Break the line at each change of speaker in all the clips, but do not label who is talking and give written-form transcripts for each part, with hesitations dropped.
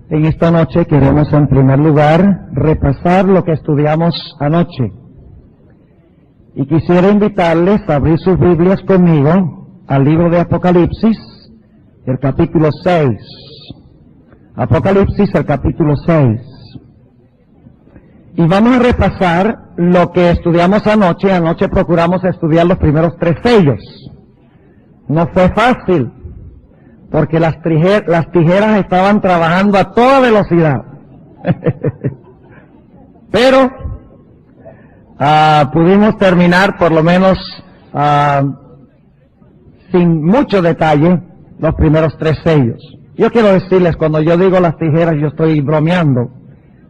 En esta noche queremos en primer lugar repasar lo que estudiamos anoche. Y quisiera invitarles a abrir sus Biblias conmigo al libro de Apocalipsis, el capítulo 6. Apocalipsis, el capítulo 6. Y vamos a repasar lo que estudiamos anoche. Anoche procuramos estudiar los primeros 3 sellos. No fue fácil, porque las tijeras estaban trabajando a toda velocidad. Pero pudimos terminar, por lo menos sin mucho detalle, los primeros 3 sellos. Yo quiero decirles, cuando yo digo las tijeras, yo estoy bromeando.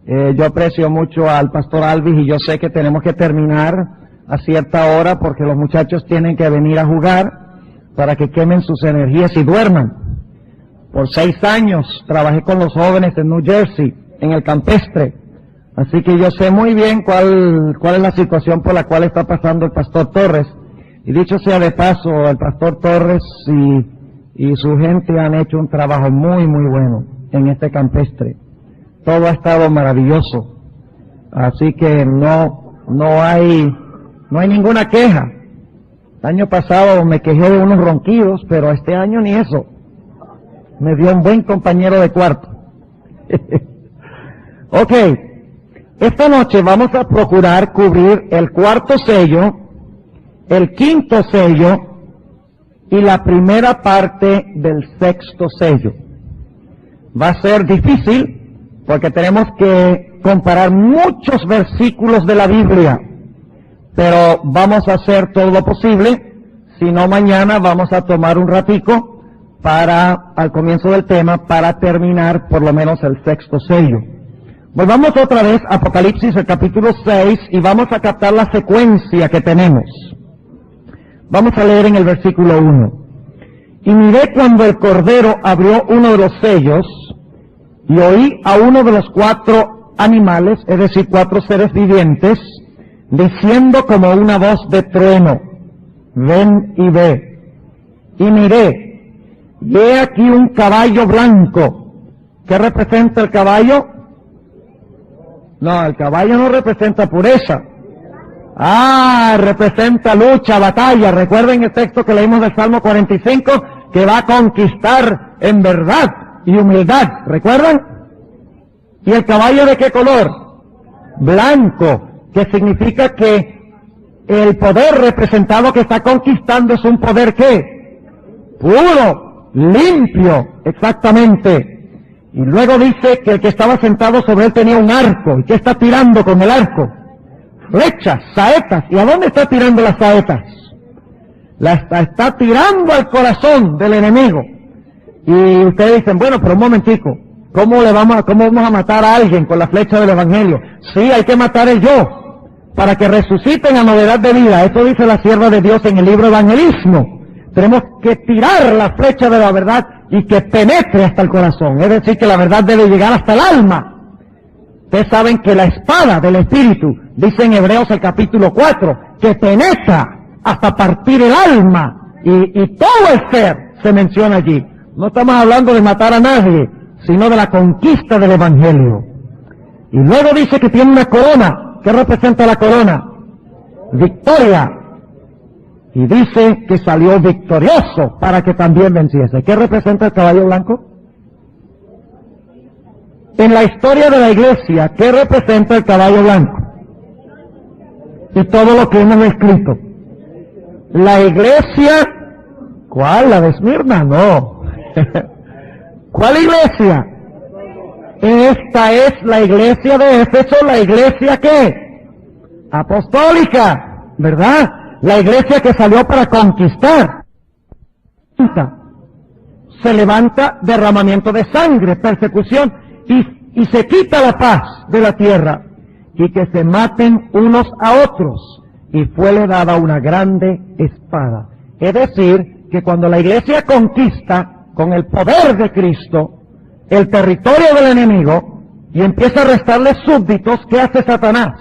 Yo aprecio mucho al pastor Alvis y yo sé que tenemos que terminar a cierta hora porque los muchachos tienen que venir a jugar para que quemen sus energías y duerman. Por 6 años trabajé con los jóvenes en New Jersey, en el campestre. Así que yo sé muy bien cuál es la situación por la cual está pasando el pastor Torres. Y dicho sea de paso, el pastor Torres y su gente han hecho un trabajo muy, muy bueno en este campestre. Todo ha estado maravilloso. Así que no hay ninguna queja. El año pasado me quejé de unos ronquidos, pero este año ni eso. Me dio un buen compañero de cuarto. Ok, esta noche vamos a procurar cubrir el 4º sello, el 5º sello y la primera parte del 6º sello. Va a ser difícil porque tenemos que comparar muchos versículos de la Biblia, pero vamos a hacer todo lo posible. Si no, mañana vamos a tomar un ratico al comienzo del tema, para terminar por lo menos el 6º sello. Volvamos otra vez a Apocalipsis, el capítulo 6, y vamos a captar la secuencia que tenemos. Vamos a leer en el versículo 1. Y miré cuando el Cordero abrió uno de los sellos, y oí a uno de los 4 animales, es decir, 4 seres vivientes, diciendo como una voz de trueno: ven y ve. Y miré, y he aquí un caballo blanco. ¿Qué representa el caballo? No, el caballo no representa pureza. Representa lucha, batalla. Recuerden el texto que leímos del Salmo 45, que va a conquistar en verdad y humildad. ¿Recuerdan? ¿Y el caballo de qué color? Blanco, que significa que el poder representado que está conquistando es un poder ¿qué? Puro, limpio, exactamente. Y luego dice que el que estaba sentado sobre él tenía un arco. ¿Y qué está tirando con el arco? Flechas, saetas. ¿Y a dónde está tirando las saetas? Está tirando al corazón del enemigo. Y ustedes dicen, bueno, pero un momentico, ¿cómo vamos a matar a alguien con la flecha del Evangelio? Sí, hay que matar el yo, para que resuciten a novedad de vida. Eso dice la sierva de Dios en el libro Evangelismo. Tenemos que tirar la flecha de la verdad y que penetre hasta el corazón. Es decir, que la verdad debe llegar hasta el alma. Ustedes saben que la espada del Espíritu, dice en Hebreos el capítulo 4, que penetra hasta partir el alma. Y todo el ser se menciona allí. No estamos hablando de matar a nadie, sino de la conquista del Evangelio. Y luego dice que tiene una corona. ¿Qué representa la corona? Victoria. Y dice que salió victorioso para que también venciese. ¿Qué representa el caballo blanco? En la historia de la iglesia, ¿qué representa el caballo blanco? Y todo lo que hemos escrito. La iglesia, ¿cuál? ¿La de Esmirna? No. ¿Cuál iglesia? Esta es la iglesia de Éfeso, la iglesia ¿qué? Apostólica, ¿verdad? La iglesia que salió para conquistar. Se levanta derramamiento de sangre, persecución, y se quita la paz de la tierra, y que se maten unos a otros, y fuele dada una grande espada. Es decir, que cuando la iglesia conquista con el poder de Cristo el territorio del enemigo y empieza a restarle súbditos, ¿qué hace Satanás?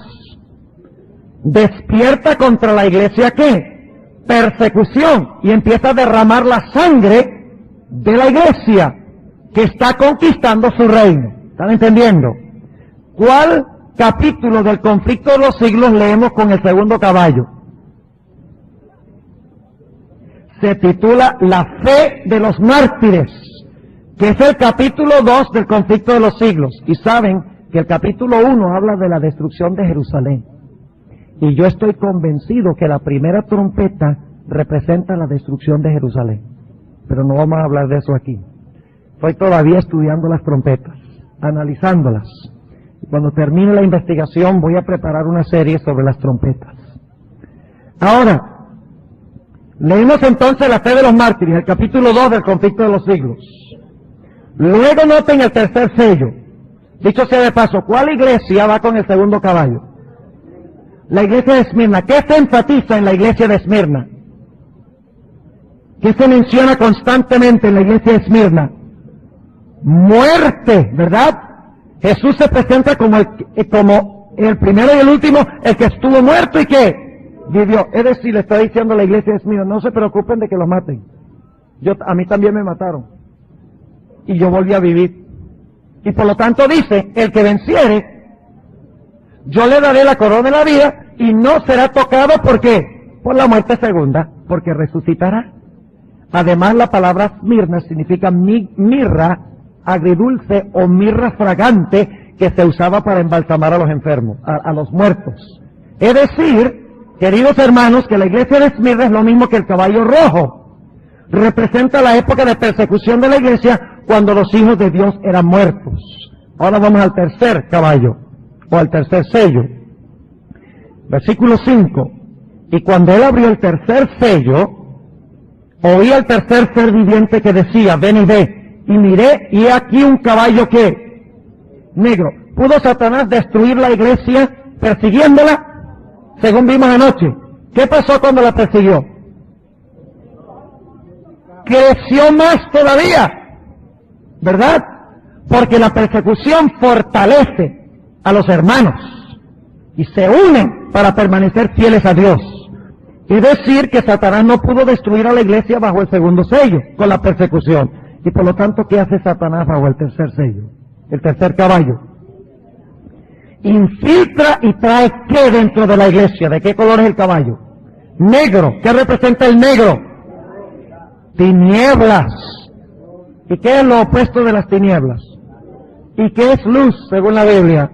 Despierta contra la iglesia ¿qué? Persecución, y empieza a derramar la sangre de la iglesia que está conquistando su reino. ¿Están entendiendo? ¿Cuál capítulo del conflicto de los siglos leemos con el segundo caballo? Se titula La fe de los mártires, que es el capítulo 2 del conflicto de los siglos. Y saben que el capítulo 1 habla de la destrucción de Jerusalén. Y yo estoy convencido que la primera trompeta representa la destrucción de Jerusalén. Pero no vamos a hablar de eso aquí. Estoy todavía estudiando las trompetas, analizándolas. Y cuando termine la investigación voy a preparar una serie sobre las trompetas. Ahora, leímos entonces la fe de los mártires, el capítulo 2 del conflicto de los siglos. Luego noten el tercer sello. Dicho sea de paso, ¿cuál iglesia va con el segundo caballo? La iglesia de Esmirna. ¿Qué se enfatiza en la iglesia de Esmirna? ¿Qué se menciona constantemente en la iglesia de Esmirna? Muerte, ¿verdad? Jesús se presenta como el primero y el último, el que estuvo muerto y que vivió. Es decir, le está diciendo a la iglesia de Esmirna, no se preocupen de que lo maten. A mí también me mataron. Y yo volví a vivir. Y por lo tanto dice, el que venciere, yo le daré la corona de la vida y no será tocado, ¿por qué? Por la muerte segunda, porque resucitará. Además, la palabra Esmirna significa mirra agridulce o mirra fragante que se usaba para embalsamar a los enfermos, a los muertos. Es decir, queridos hermanos, que la iglesia de Esmirna es lo mismo que el caballo rojo. Representa la época de persecución de la iglesia cuando los hijos de Dios eran muertos. Ahora vamos al tercer caballo, o al tercer sello. Versículo 5. Y cuando él abrió el tercer sello, oí al tercer ser viviente que decía, ven y ve, y miré, y he aquí un caballo que, negro. ¿Pudo Satanás destruir la iglesia persiguiéndola? Según vimos anoche. ¿Qué pasó cuando la persiguió? Creció más todavía, ¿verdad? Porque la persecución fortalece a los hermanos y se unen para permanecer fieles a Dios. Es decir, que Satanás no pudo destruir a la iglesia bajo el segundo sello, con la persecución. Y por lo tanto, ¿qué hace Satanás bajo el tercer sello? El tercer caballo. Infiltra y trae ¿qué dentro de la iglesia? ¿De qué color es el caballo? Negro. ¿Qué representa el negro? Tinieblas. ¿Y qué es lo opuesto de las tinieblas? ¿Y qué es luz, según la Biblia?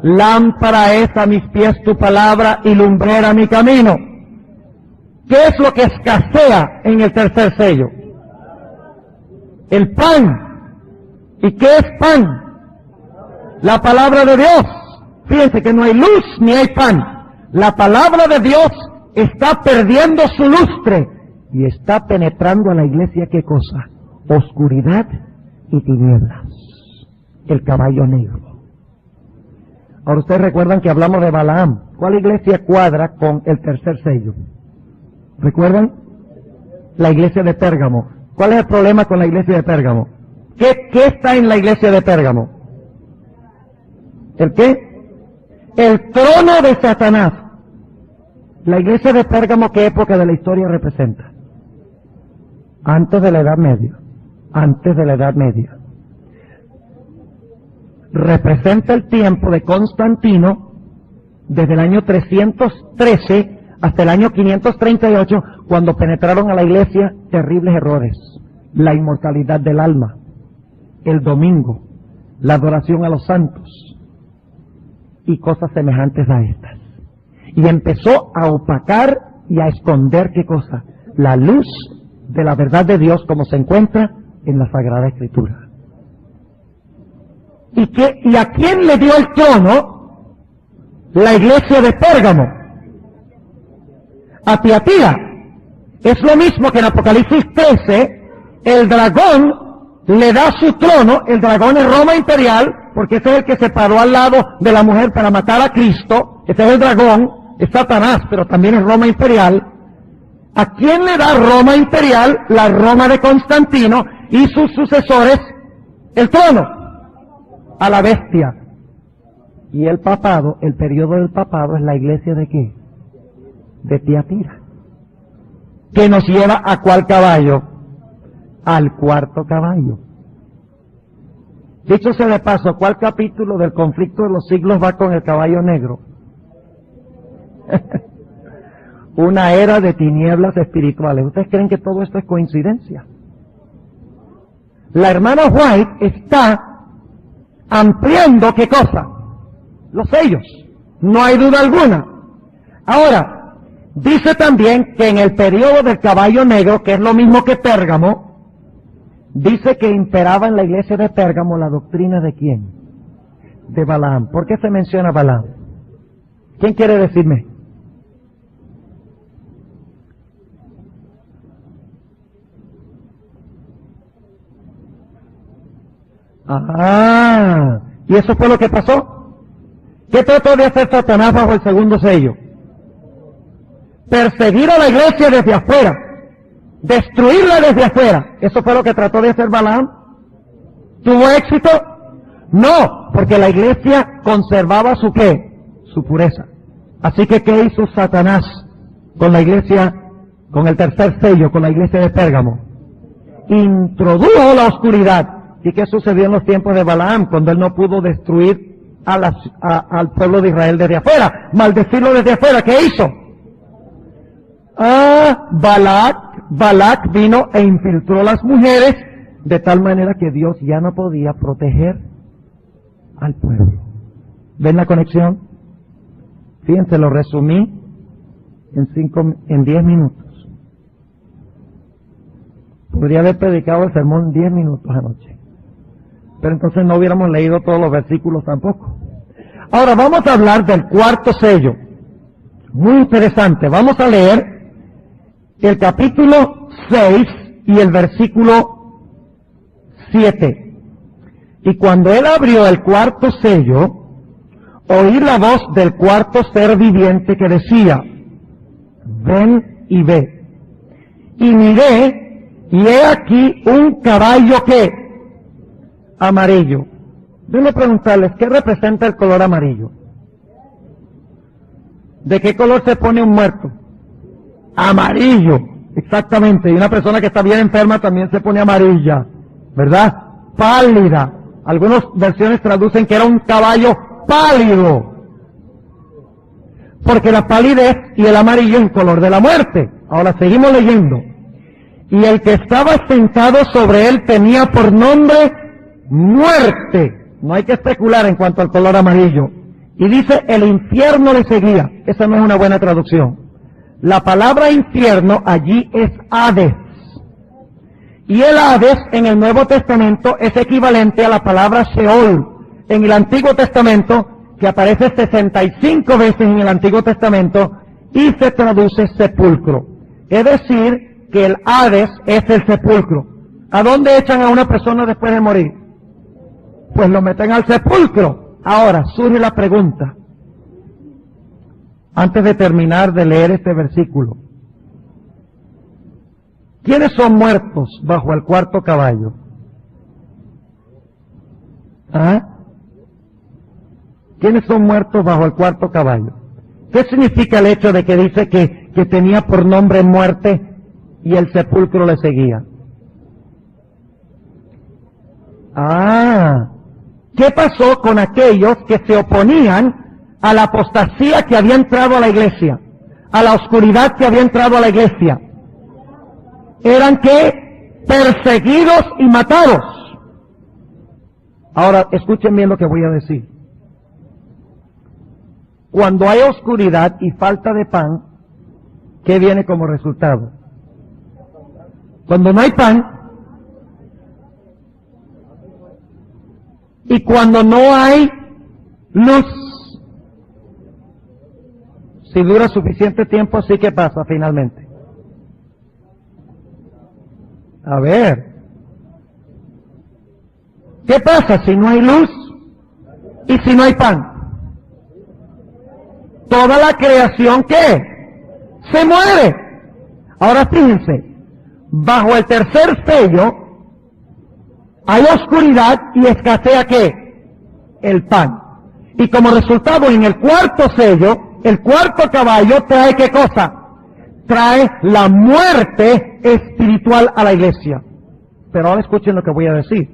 Lámpara es a mis pies tu palabra y lumbrera mi camino. ¿Qué es lo que escasea en el tercer sello? El pan. ¿Y qué es pan? La palabra de Dios. Fíjense que no hay luz ni hay pan. La palabra de Dios está perdiendo su lustre y está penetrando a la iglesia, ¿qué cosa? Oscuridad y tinieblas. El caballo negro. Ahora ustedes recuerdan que hablamos de Balaam. ¿Cuál iglesia cuadra con el tercer sello? ¿Recuerdan? La iglesia de Pérgamo. ¿Cuál es el problema con la iglesia de Pérgamo? ¿Qué está en la iglesia de Pérgamo? ¿El qué? El trono de Satanás. La iglesia de Pérgamo, ¿qué época de la historia representa? Antes de la Edad Media. Antes de la Edad Media. Representa el tiempo de Constantino desde el año 313 hasta el año 538, cuando penetraron a la iglesia terribles errores. La inmortalidad del alma, el domingo, la adoración a los santos y cosas semejantes a estas. Y empezó a opacar y a esconder, ¿qué cosa? La luz de la verdad de Dios como se encuentra en la Sagrada Escritura. ¿Y a quién le dio el trono? La iglesia de Pérgamo. A Tiatira. Es lo mismo que en Apocalipsis 13, el dragón le da su trono. El dragón es Roma imperial, porque ese es el que se paró al lado de la mujer para matar a Cristo. Ese es el dragón, es Satanás, pero también es Roma imperial. ¿A quién le da Roma imperial, la Roma de Constantino y sus sucesores, el trono? A la bestia. Y el papado, el periodo del papado es la iglesia de ¿qué? De Tiatira. Que nos lleva ¿a cuál caballo? Al cuarto caballo. Dicho sea de paso, ¿cuál capítulo del conflicto de los siglos va con el caballo negro? Una era de tinieblas espirituales. ¿Ustedes creen que todo esto es coincidencia? La hermana White está ampliando, ¿qué cosa? Los sellos. No hay duda alguna. Ahora, dice también que en el periodo del caballo negro, que es lo mismo que Pérgamo, dice que imperaba en la iglesia de Pérgamo la doctrina de ¿quién? De Balaam. ¿Por qué se menciona Balaam? ¿Quién quiere decirme? ¿Y eso fue lo que pasó? ¿Qué trató de hacer Satanás bajo el segundo sello? Perseguir a la iglesia desde afuera, destruirla desde afuera. ¿Eso fue lo que trató de hacer Balaam? ¿Tuvo éxito? No, porque la iglesia conservaba su ¿qué? Su pureza. Así que ¿qué hizo Satanás con la iglesia, con el tercer sello, con la iglesia de Pérgamo? Introdujo la oscuridad. ¿Y qué sucedió en los tiempos de Balaam, cuando él no pudo destruir al pueblo de Israel desde afuera? Maldecirlo desde afuera. ¿Qué hizo? Balac vino e infiltró las mujeres, de tal manera que Dios ya no podía proteger al pueblo. ¿Ven la conexión? Fíjense, lo resumí en 10 minutos. Podría haber predicado el sermón 10 minutos anoche, pero entonces no hubiéramos leído todos los versículos tampoco. Ahora vamos a hablar del cuarto sello. Muy interesante. Vamos a leer el capítulo 6 y el versículo 7. Y cuando él abrió el cuarto sello, oí la voz del cuarto ser viviente que decía: ven y ve. Y miré, y he aquí un caballo que amarillo. Déjenme preguntarles, ¿qué representa el color amarillo? ¿De qué color se pone un muerto? Amarillo, exactamente. Y una persona que está bien enferma también se pone amarilla, ¿verdad? Pálida. Algunas versiones traducen que era un caballo pálido, porque la palidez y el amarillo es el color de la muerte. Ahora seguimos leyendo. Y el que estaba sentado sobre él tenía por nombre Muerte. No hay que especular en cuanto al color amarillo. Y dice, el infierno le seguía. Esa no es una buena traducción. La palabra infierno allí es Hades. Y el Hades en el Nuevo Testamento es equivalente a la palabra Sheol en el Antiguo Testamento, que aparece 65 veces en el Antiguo Testamento y se traduce sepulcro. Es decir, que el Hades es el sepulcro. ¿A dónde echan a una persona después de morir? Pues lo meten al sepulcro. Ahora, surge la pregunta, antes de terminar de leer este versículo. ¿Quiénes son muertos bajo el cuarto caballo? ¿Ah? ¿Quiénes son muertos bajo el cuarto caballo? ¿Qué significa el hecho de que dice que tenía por nombre muerte y el sepulcro le seguía? ¿Qué pasó con aquellos que se oponían a la apostasía que había entrado a la iglesia, a la oscuridad que había entrado a la iglesia? Eran que perseguidos y matados. Ahora, escuchen bien lo que voy a decir. Cuando hay oscuridad y falta de pan, ¿qué viene como resultado? Cuando no hay pan, y cuando no hay luz, si dura suficiente tiempo, ¿sí que pasa finalmente? A ver, ¿qué pasa si no hay luz y si no hay pan? Toda la creación, ¿qué? Se muere. Ahora fíjense, bajo el tercer sello hay oscuridad y escasea ¿qué? El pan. Y como resultado, en el cuarto sello, el cuarto caballo trae ¿qué cosa? Trae la muerte espiritual a la iglesia. Pero ahora escuchen lo que voy a decir.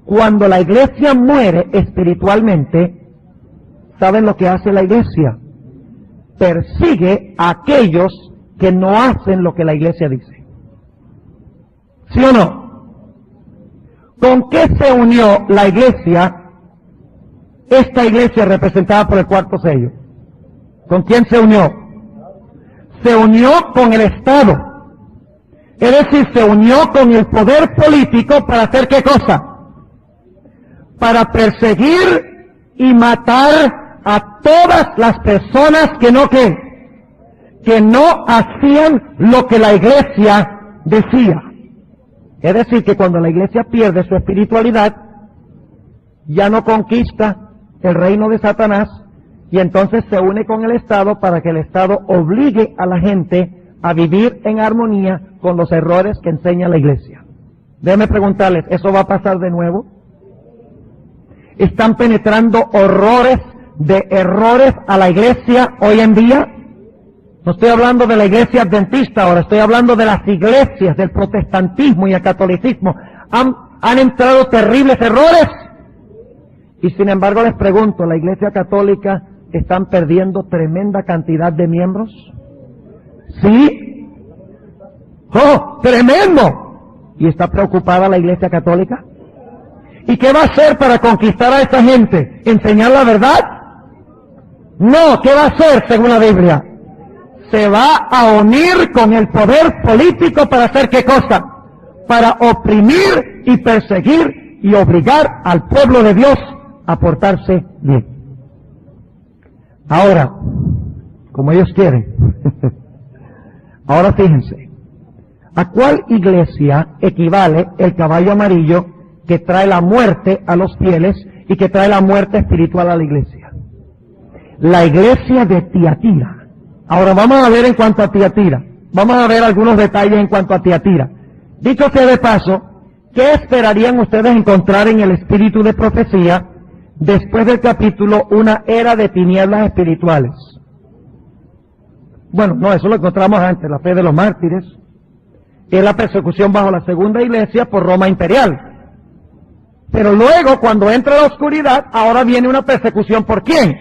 Cuando la iglesia muere espiritualmente, ¿saben lo que hace la iglesia? Persigue a aquellos que no hacen lo que la iglesia dice. ¿Sí o no? ¿Con qué se unió la iglesia, esta iglesia representada por el cuarto sello? ¿Con quién se unió? Se unió con el Estado. Es decir, se unió con el poder político para hacer ¿qué cosa? Para perseguir y matar a todas las personas que no hacían lo que la iglesia decía. Es decir, que cuando la iglesia pierde su espiritualidad, ya no conquista el reino de Satanás, y entonces se une con el Estado para que el Estado obligue a la gente a vivir en armonía con los errores que enseña la iglesia. Déjenme preguntarles, ¿eso va a pasar de nuevo? ¿Están penetrando horrores de errores a la iglesia hoy en día? No estoy hablando de la iglesia adventista ahora, estoy hablando de las iglesias, del protestantismo y el catolicismo. ¿Han entrado terribles errores? Y sin embargo les pregunto, ¿la iglesia católica están perdiendo tremenda cantidad de miembros? ¿Sí? ¡Oh, tremendo! ¿Y está preocupada la iglesia católica? ¿Y qué va a hacer para conquistar a esa gente? ¿Enseñar la verdad? No, ¿qué va a hacer según la Biblia? Se va a unir con el poder político para hacer ¿qué cosa? Para oprimir y perseguir y obligar al pueblo de Dios a portarse bien. Ahora, como ellos quieren, ahora fíjense, ¿a cuál iglesia equivale el caballo amarillo que trae la muerte a los fieles y que trae la muerte espiritual a la iglesia? La iglesia de Tiatira. Ahora vamos a ver en cuanto a Tiatira, vamos a ver algunos detalles en cuanto a Tiatira. Dicho sea de paso, ¿qué esperarían ustedes encontrar en el espíritu de profecía después del capítulo Una era de tinieblas espirituales? Bueno, no, eso lo encontramos antes, la fe de los mártires, es la persecución bajo la segunda iglesia por Roma imperial. Pero luego, cuando entra la oscuridad, ahora viene una persecución ¿por quién?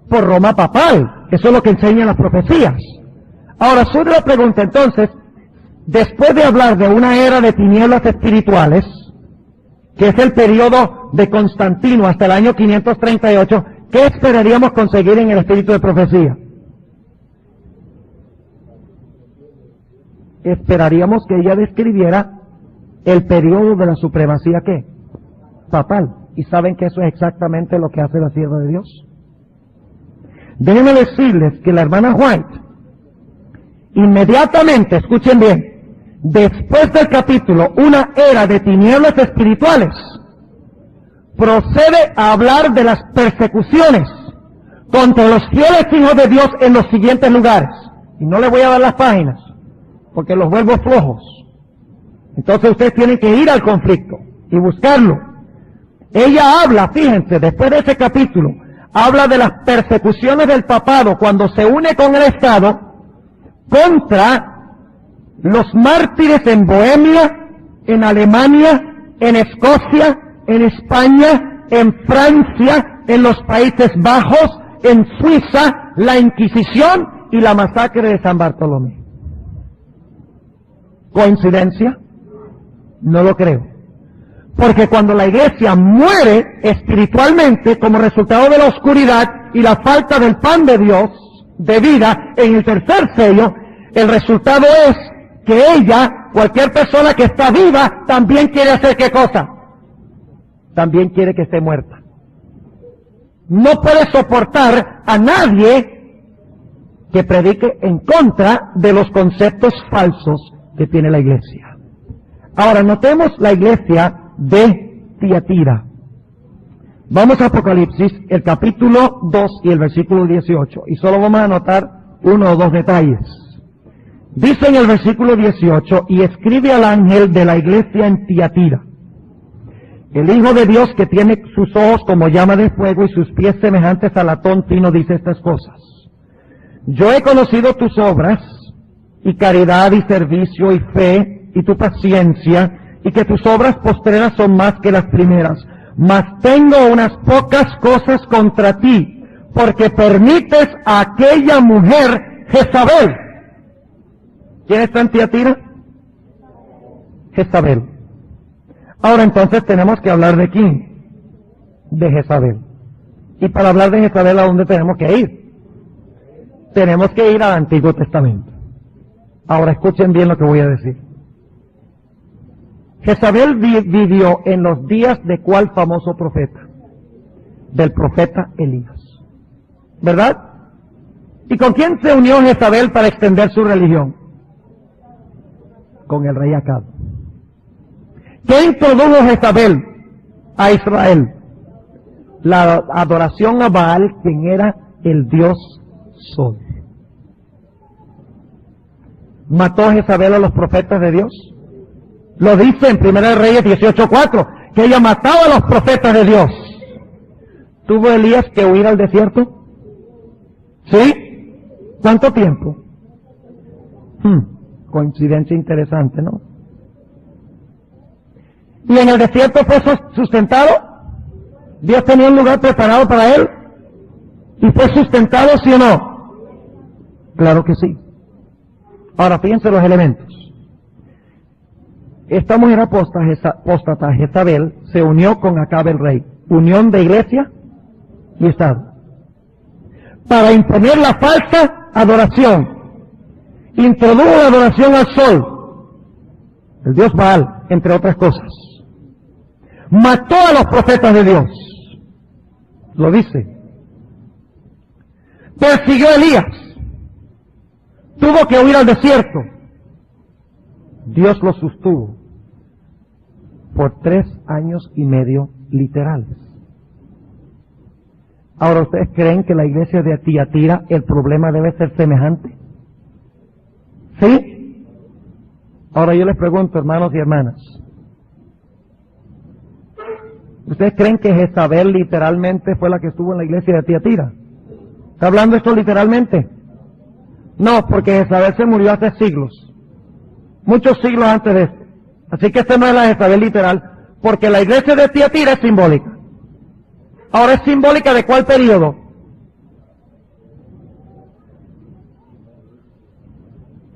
Por Roma papal. Eso es lo que enseñan las profecías. Ahora surge la pregunta entonces, después de hablar de una era de tinieblas espirituales, que es el periodo de Constantino hasta el año 538, ¿qué esperaríamos conseguir en el espíritu de profecía? Esperaríamos que ella describiera el periodo de la supremacía ¿qué? Papal. ¿Y saben que eso es exactamente lo que hace la sierva de Dios? Déjenme decirles que la hermana White, inmediatamente, escuchen bien, después del capítulo Una era de tinieblas espirituales, procede a hablar de las persecuciones contra los fieles hijos de Dios en los siguientes lugares. Y no les voy a dar las páginas, porque los vuelvo flojos. Entonces ustedes tienen que ir al conflicto y buscarlo. Ella habla, fíjense, después de ese capítulo, habla de las persecuciones del papado cuando se une con el Estado contra los mártires en Bohemia, en Alemania, en Escocia, en España, en Francia, en los Países Bajos, en Suiza, la Inquisición y la masacre de San Bartolomé. ¿Coincidencia? No lo creo. Porque cuando la iglesia muere espiritualmente como resultado de la oscuridad y la falta del pan de Dios, de vida, en el tercer sello, el resultado es que ella, cualquier persona que está viva, también quiere hacer ¿qué cosa? También quiere que esté muerta. No puede soportar a nadie que predique en contra de los conceptos falsos que tiene la iglesia. Ahora, notemos la iglesia de Tiatira. Vamos a Apocalipsis, el capítulo 2 y el versículo 18, y solo vamos a anotar uno o dos detalles. Dice en el versículo 18, y escribe al ángel de la iglesia en Tiatira, el Hijo de Dios que tiene sus ojos como llama de fuego y sus pies semejantes a latón fino, dice estas cosas. Yo he conocido tus obras, y caridad, y servicio, y fe, y tu paciencia, y que tus obras postreras son más que las primeras. Mas tengo unas pocas cosas contra ti, porque permites a aquella mujer Jezabel. ¿Quién está en Tiatira? Jezabel. Ahora entonces tenemos que hablar de quién, de Jezabel. Y para hablar de Jezabel, ¿a dónde tenemos que ir? Tenemos que ir al Antiguo Testamento. Ahora escuchen bien lo que voy a decir. Jezabel vivió en los días de ¿cuál famoso profeta? Del profeta Elías. ¿Verdad? ¿Y con quién se unió Jezabel para extender su religión? Con el rey Acab. ¿Qué introdujo Jezabel a Israel? La adoración a Baal, quien era el dios Sol. ¿Mató Jezabel a los profetas de Dios? Lo dice en 1 Reyes 18:4, que ella mataba a los profetas de Dios. ¿Tuvo Elías que huir al desierto? ¿Sí? ¿Cuánto tiempo? Coincidencia interesante, ¿no? ¿Y en el desierto fue sustentado? ¿Dios tenía un lugar preparado para él? ¿Y fue sustentado, sí o no? Claro que sí. Ahora fíjense los elementos. Esta mujer apóstata, Jezabel, se unió con Acab el rey. Unión de iglesia y Estado. Para imponer la falsa adoración. Introdujo la adoración al sol, el dios Baal, entre otras cosas. Mató a los profetas de Dios. Lo dice. Persiguió a Elías. Tuvo que huir al desierto. Dios lo sostuvo por 3 años y medio literales. Ahora, ¿ustedes creen que la iglesia de Tiatira el problema debe ser semejante? ¿Sí? Ahora yo les pregunto, hermanos y hermanas, ¿ustedes creen que Jezabel literalmente fue la que estuvo en la iglesia de Tiatira? ¿Está hablando esto literalmente? No, porque Jezabel se murió hace siglos. Muchos siglos antes de esto. Así que esta no es la Jezabel literal, porque la iglesia de Tiatira es simbólica. Ahora, ¿es simbólica de cuál periodo?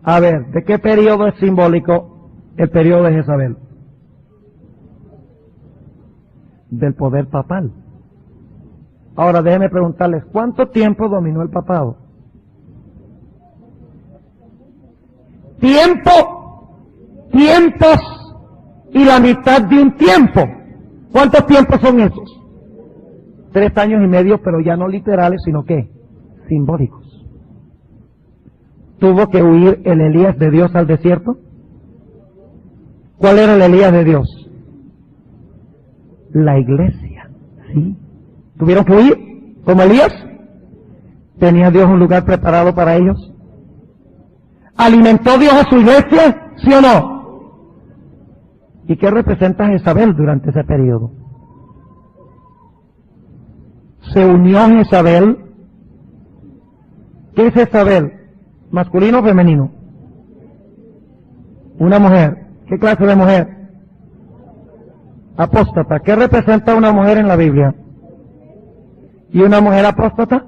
A ver, ¿de qué periodo es simbólico el periodo de Jezabel? Del poder papal. Ahora, déjenme preguntarles, ¿cuánto tiempo dominó el papado? Tiempos y la mitad de un tiempo. ¿Cuántos tiempos son esos? 3 años y medio, pero ya no literales, sino que simbólicos. ¿Tuvo que huir el Elías de Dios al desierto? ¿Cuál era el Elías de Dios? La iglesia, ¿sí? ¿Tuvieron que huir como Elías? ¿Tenía Dios un lugar preparado para ellos? ¿Alimentó Dios a su iglesia? ¿Sí o no? ¿Y qué representa Jezabel durante ese periodo? Se unió a Jezabel. ¿Qué es Jezabel? ¿Masculino o femenino? Una mujer. ¿Qué clase de mujer? Apóstata. ¿Qué representa una mujer en la Biblia? ¿Y una mujer apóstata?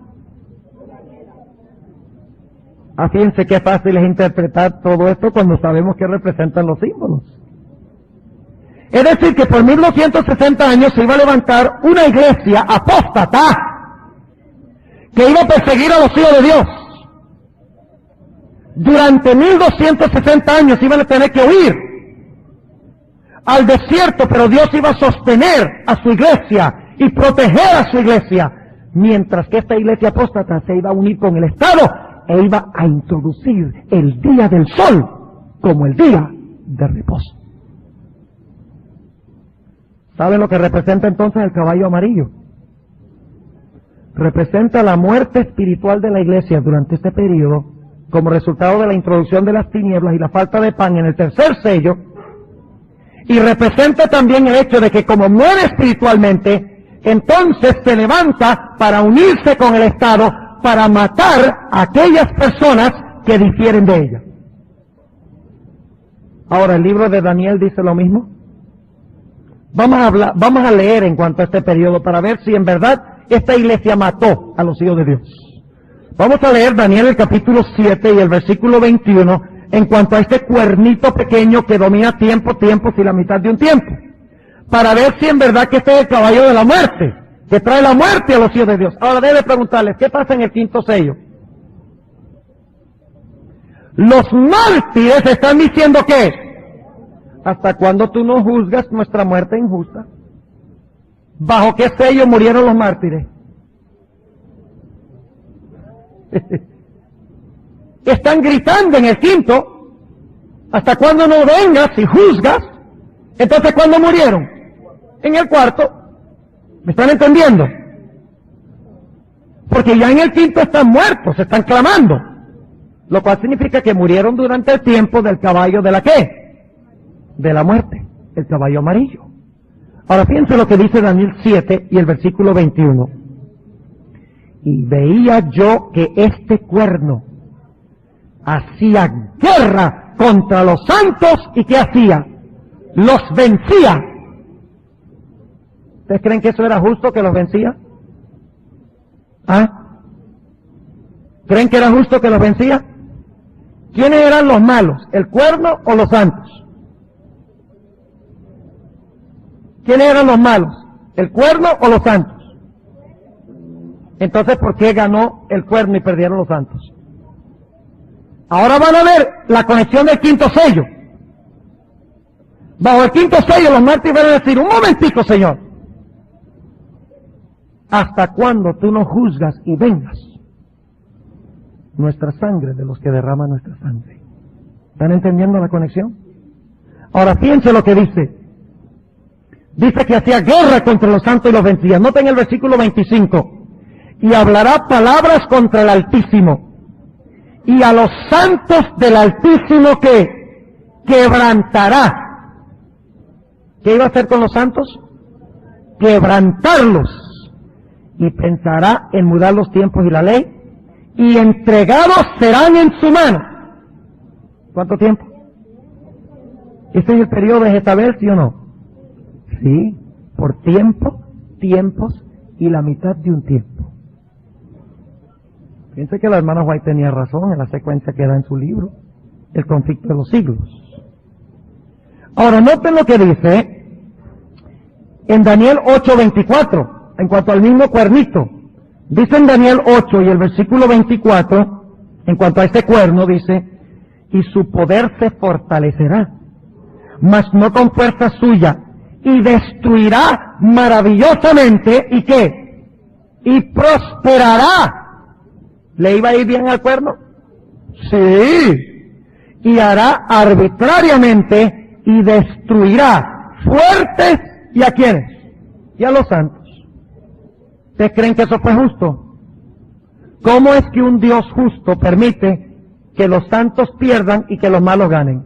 Fíjense qué fácil es interpretar todo esto cuando sabemos qué representan los símbolos. Es decir, que por 1260 años se iba a levantar una iglesia apóstata que iba a perseguir a los hijos de Dios. Durante 1260 años iban a tener que huir al desierto, pero Dios iba a sostener a su iglesia y proteger a su iglesia, mientras que esta iglesia apóstata se iba a unir con el Estado e iba a introducir el día del sol como el día de reposo. ¿Saben lo que representa entonces el caballo amarillo? Representa la muerte espiritual de la iglesia durante este periodo, como resultado de la introducción de las tinieblas y la falta de pan en el tercer sello, y representa también el hecho de que como muere espiritualmente, entonces se levanta para unirse con el Estado, para matar a aquellas personas que difieren de ella. Ahora, ¿el libro de Daniel dice lo mismo? Vamos a leer en cuanto a este periodo para ver si en verdad esta iglesia mató a los hijos de Dios. Vamos a leer Daniel el capítulo 7 y el versículo 21 en cuanto a este cuernito pequeño que domina tiempos y la mitad de un tiempo, para ver si en verdad que este es el caballo de la muerte, que trae la muerte a los hijos de Dios. Ahora debe preguntarles, ¿qué pasa en el quinto sello? Los mártires están diciendo que ¿hasta cuándo tú no juzgas nuestra muerte injusta? ¿Bajo qué sello murieron los mártires? Están gritando en el quinto, ¿hasta cuándo no vengas y juzgas? Entonces, ¿cuándo murieron? En el cuarto. ¿Me están entendiendo? Porque ya en el quinto están muertos, están clamando. Lo cual significa que murieron durante el tiempo del caballo de la ¿qué? De la muerte, el caballo amarillo. Ahora fíjense lo que dice Daniel 7 y el versículo 21. Y veía yo que este cuerno hacía guerra contra los santos y ¿qué hacía? Los vencía. ¿Ustedes creen que eso era justo, que los vencía? ¿Ah? ¿Creen que era justo que los vencía? ¿Quiénes eran los malos? ¿El cuerno o los santos? ¿Quiénes eran los malos? ¿El cuerno o los santos? Entonces, ¿por qué ganó el cuerno y perdieron los santos? Ahora van a ver la conexión del quinto sello. Bajo el quinto sello los mártires van a decir, un momentico, Señor. ¿Hasta cuándo tú no juzgas y vengas nuestra sangre de los que derraman nuestra sangre? ¿Están entendiendo la conexión? Ahora fíjense lo que dice. Dice que hacía guerra contra los santos y los vencía. Noten el versículo 25. Y hablará palabras contra el Altísimo. Y a los santos del Altísimo que quebrantará. ¿Qué iba a hacer con los santos? Quebrantarlos. Y pensará en mudar los tiempos y la ley. Y entregados serán en su mano. ¿Cuánto tiempo? ¿Ese es el periodo de Jezabel, sí o no? Sí, por tiempos y la mitad de un tiempo. Fíjense que la hermana White tenía razón en la secuencia que da en su libro, el conflicto de los siglos. Ahora, noten lo que dice en Daniel 8:24, en cuanto al mismo cuernito. Dice en Daniel 8 y el versículo 24, en cuanto a este cuerno, dice, y su poder se fortalecerá, mas no con fuerza suya, y destruirá maravillosamente, ¿y qué? Y prosperará. ¿Le iba a ir bien al cuerno? Sí. Y hará arbitrariamente y destruirá fuertes, ¿y a quiénes? Y a los santos. ¿Ustedes creen que eso fue justo? ¿Cómo es que un Dios justo permite que los santos pierdan y que los malos ganen?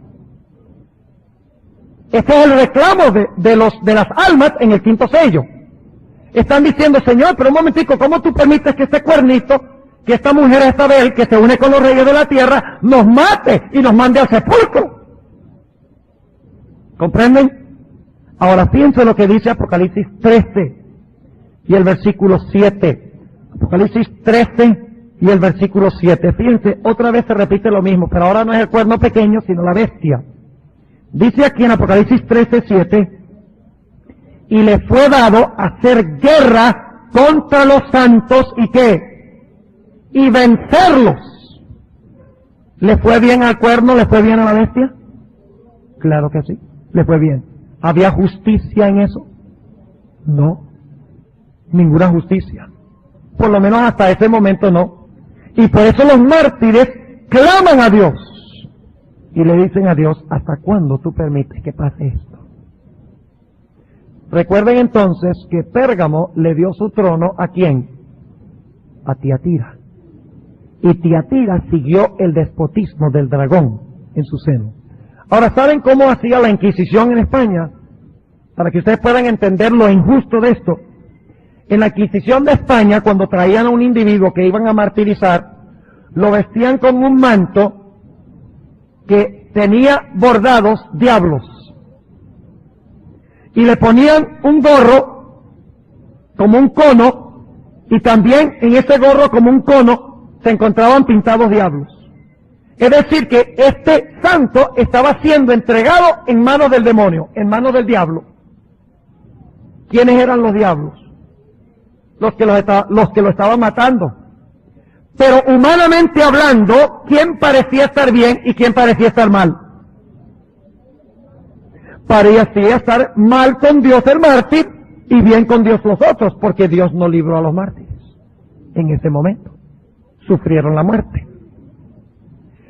Este es el reclamo de las almas en el quinto sello. Están diciendo, Señor, pero un momentico, ¿cómo tú permites que este cuernito, que esta mujer Jezabel, que se une con los reyes de la tierra, nos mate y nos mande al sepulcro? ¿Comprenden? Ahora fíjense lo que dice Apocalipsis 13 y el versículo 7. Apocalipsis 13 y el versículo 7. Fíjense, otra vez se repite lo mismo, pero ahora no es el cuerno pequeño, sino la bestia. Dice aquí en Apocalipsis 13:7, y le fue dado hacer guerra contra los santos, ¿y qué? Y vencerlos. ¿Le fue bien al cuerno? ¿Le fue bien a la bestia? Claro que sí, le fue bien. ¿Había justicia en eso? No, ninguna justicia. Por lo menos hasta ese momento no. Y por eso los mártires claman a Dios. Y le dicen a Dios, ¿hasta cuándo tú permites que pase esto? Recuerden entonces que Pérgamo le dio su trono ¿a quién? A Tiatira. Y Tiatira siguió el despotismo del dragón en su seno. Ahora, ¿saben cómo hacía la Inquisición en España? Para que ustedes puedan entender lo injusto de esto. En la Inquisición de España, cuando traían a un individuo que iban a martirizar, lo vestían con un manto que tenía bordados diablos. y le ponían un gorro como un cono, y también en ese gorro como un cono se encontraban pintados diablos. Es decir, que este santo estaba siendo entregado en manos del demonio, en manos del diablo. ¿Quiénes eran los diablos? Los que lo estaban matando. Pero humanamente hablando, ¿quién parecía estar bien y quién parecía estar mal? Parecía estar mal con Dios el mártir y bien con Dios los otros, porque Dios no libró a los mártires en ese momento. Sufrieron la muerte.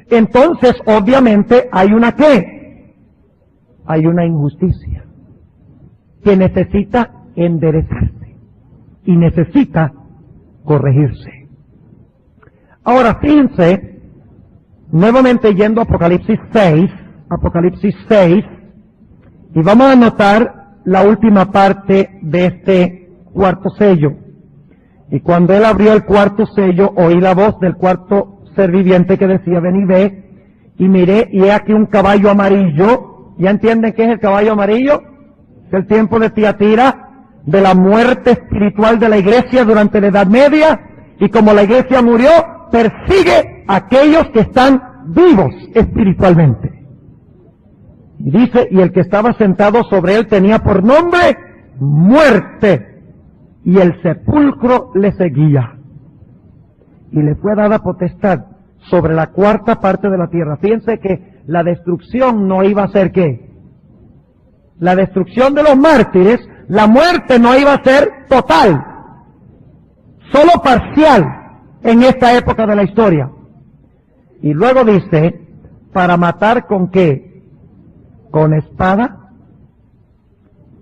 Entonces, obviamente, hay una ¿qué? Hay una injusticia que necesita enderezarse y necesita corregirse. Ahora, fíjense, nuevamente yendo a Apocalipsis 6, y vamos a notar la última parte de este cuarto sello. Y cuando él abrió el cuarto sello, oí la voz del cuarto ser viviente que decía, ven y ve, y miré, y he aquí un caballo amarillo. ¿Ya entienden qué es el caballo amarillo? Es el tiempo de Tiatira, de la muerte espiritual de la iglesia durante la Edad Media, y como la iglesia murió, persigue a aquellos que están vivos espiritualmente. Y dice, y el que estaba sentado sobre él tenía por nombre muerte, y el sepulcro le seguía. Y le fue dada potestad sobre la cuarta parte de la tierra. Fíjense que la destrucción no iba a ser ¿qué? La destrucción de los mártires, la muerte no iba a ser total, solo parcial en esta época de la historia. Y luego dice, para matar ¿con qué? Con espada,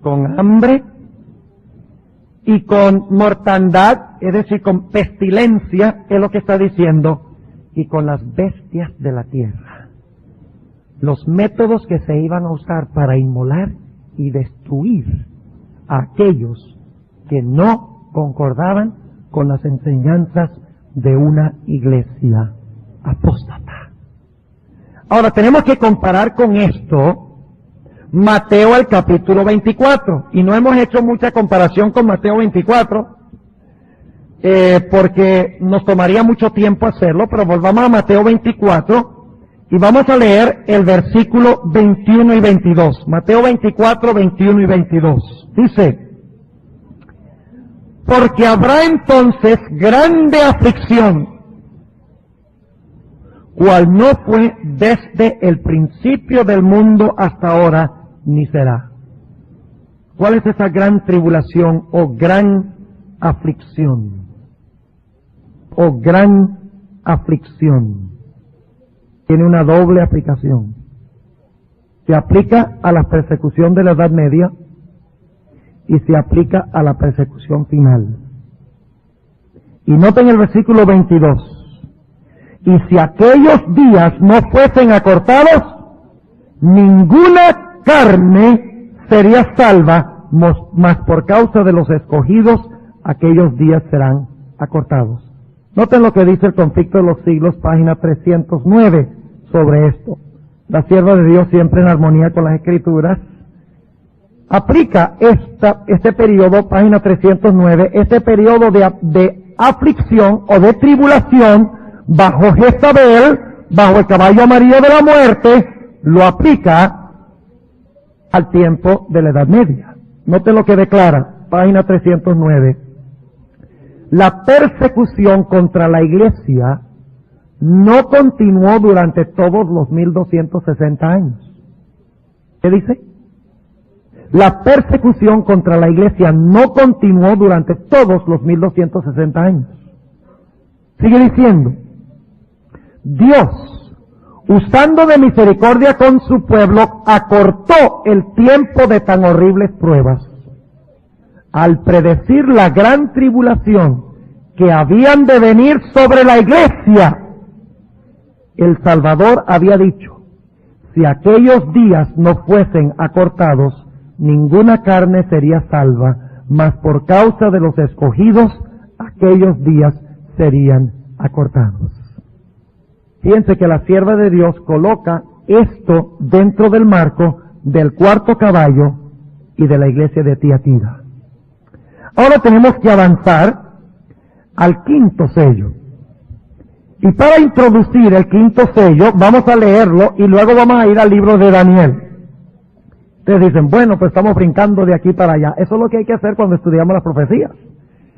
con hambre y con mortandad, es decir, con pestilencia, es lo que está diciendo, y con las bestias de la tierra. Los métodos que se iban a usar para inmolar y destruir a aquellos que no concordaban con las enseñanzas de una iglesia apóstata. Ahora tenemos que comparar con esto Mateo el capítulo 24, y no hemos hecho mucha comparación con Mateo 24, porque nos tomaría mucho tiempo hacerlo, pero volvamos a Mateo 24, y vamos a leer el versículo 21 y 22. Mateo 24, 21 y 22. Dice, porque habrá entonces grande aflicción, cual no fue desde el principio del mundo hasta ahora, ni será. ¿Cuál es esa gran tribulación o gran aflicción? O gran aflicción. Tiene una doble aplicación. Se aplica a la persecución de la Edad Media y se aplica a la persecución final. Y noten el versículo 22. Y si aquellos días no fuesen acortados, ninguna carne sería salva, mas por causa de los escogidos, aquellos días serán acortados. Noten lo que dice el Conflicto de los Siglos, página 309, sobre esto. La sierva de Dios, siempre en armonía con las Escrituras, aplica este periodo, página 309, este periodo de aflicción o de tribulación bajo Jezabel, bajo el caballo amarillo de la muerte, lo aplica al tiempo de la Edad Media. Noten lo que declara, página 309. La persecución contra la iglesia no continuó durante todos los 1260 años. ¿Qué dice? La persecución contra la iglesia no continuó durante todos los 1260 años. Sigue diciendo, Dios, usando de misericordia con su pueblo, acortó el tiempo de tan horribles pruebas. Al predecir la gran tribulación que habían de venir sobre la iglesia, el Salvador había dicho, si aquellos días no fuesen acortados, ninguna carne sería salva, mas por causa de los escogidos, aquellos días serían acortados. Fíjense que la sierva de Dios coloca esto dentro del marco del cuarto caballo y de la iglesia de Tiatira. Ahora tenemos que avanzar al quinto sello. Y para introducir el quinto sello, vamos a leerlo y luego vamos a ir al libro de Daniel. Ustedes dicen, bueno, pues estamos brincando de aquí para allá. Eso es lo que hay que hacer cuando estudiamos las profecías.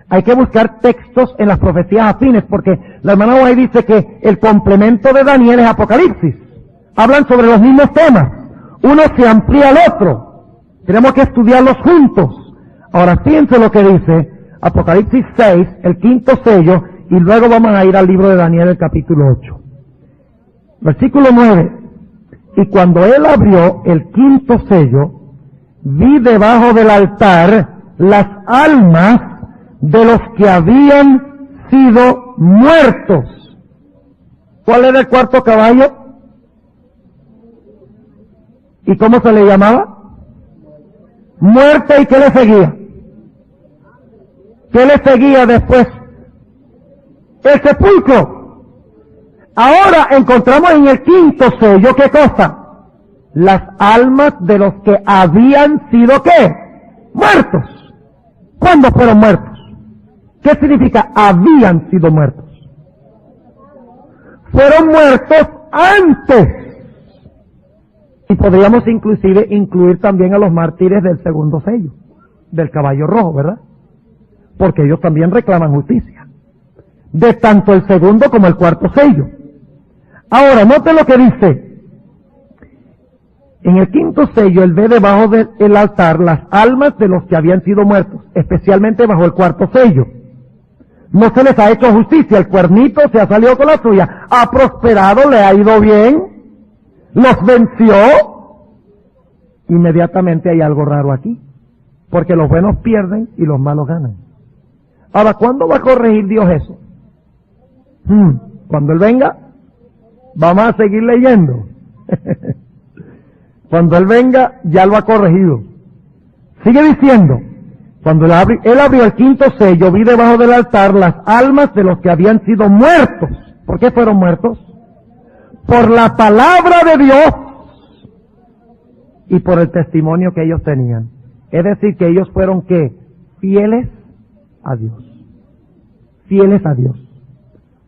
Hay que buscar textos en las profecías afines, porque la hermana White dice que el complemento de Daniel es Apocalipsis. Hablan sobre los mismos temas. Uno se amplía al otro. Tenemos que estudiarlos juntos. Ahora fíjense lo que dice Apocalipsis 6, el quinto sello, y luego vamos a ir al libro de Daniel, el capítulo 8. Versículo 9. Y cuando él abrió el quinto sello, vi debajo del altar las almas de los que habían sido muertos. ¿Cuál era el cuarto caballo? ¿Y cómo se le llamaba? Muerte. ¿Y qué le seguía? ¿Qué le seguía después? El sepulcro. Ahora encontramos en el quinto sello, ¿qué cosa? Las almas de los que habían sido, ¿qué? Muertos. ¿Cuándo fueron muertos? ¿Qué significa habían sido muertos? Fueron muertos antes. Y podríamos inclusive incluir también a los mártires del segundo sello, del caballo rojo, ¿verdad? Porque ellos también reclaman justicia, de tanto el segundo como el cuarto sello. Ahora, note lo que dice. En el quinto sello, él ve debajo del altar las almas de los que habían sido muertos, especialmente bajo el cuarto sello. No se les ha hecho justicia, el cuernito se ha salido con la suya, ha prosperado, le ha ido bien, los venció. Inmediatamente hay algo raro aquí, porque los buenos pierden y los malos ganan. Ahora, ¿cuándo va a corregir Dios eso? Cuando Él venga, vamos a seguir leyendo. Cuando Él venga, ya lo ha corregido. Sigue diciendo, cuando Él abrió el quinto sello, vi debajo del altar las almas de los que habían sido muertos. ¿Por qué fueron muertos? Por la palabra de Dios y por el testimonio que ellos tenían. Es decir, que ellos fueron, ¿qué? Fieles a Dios. Fieles a Dios.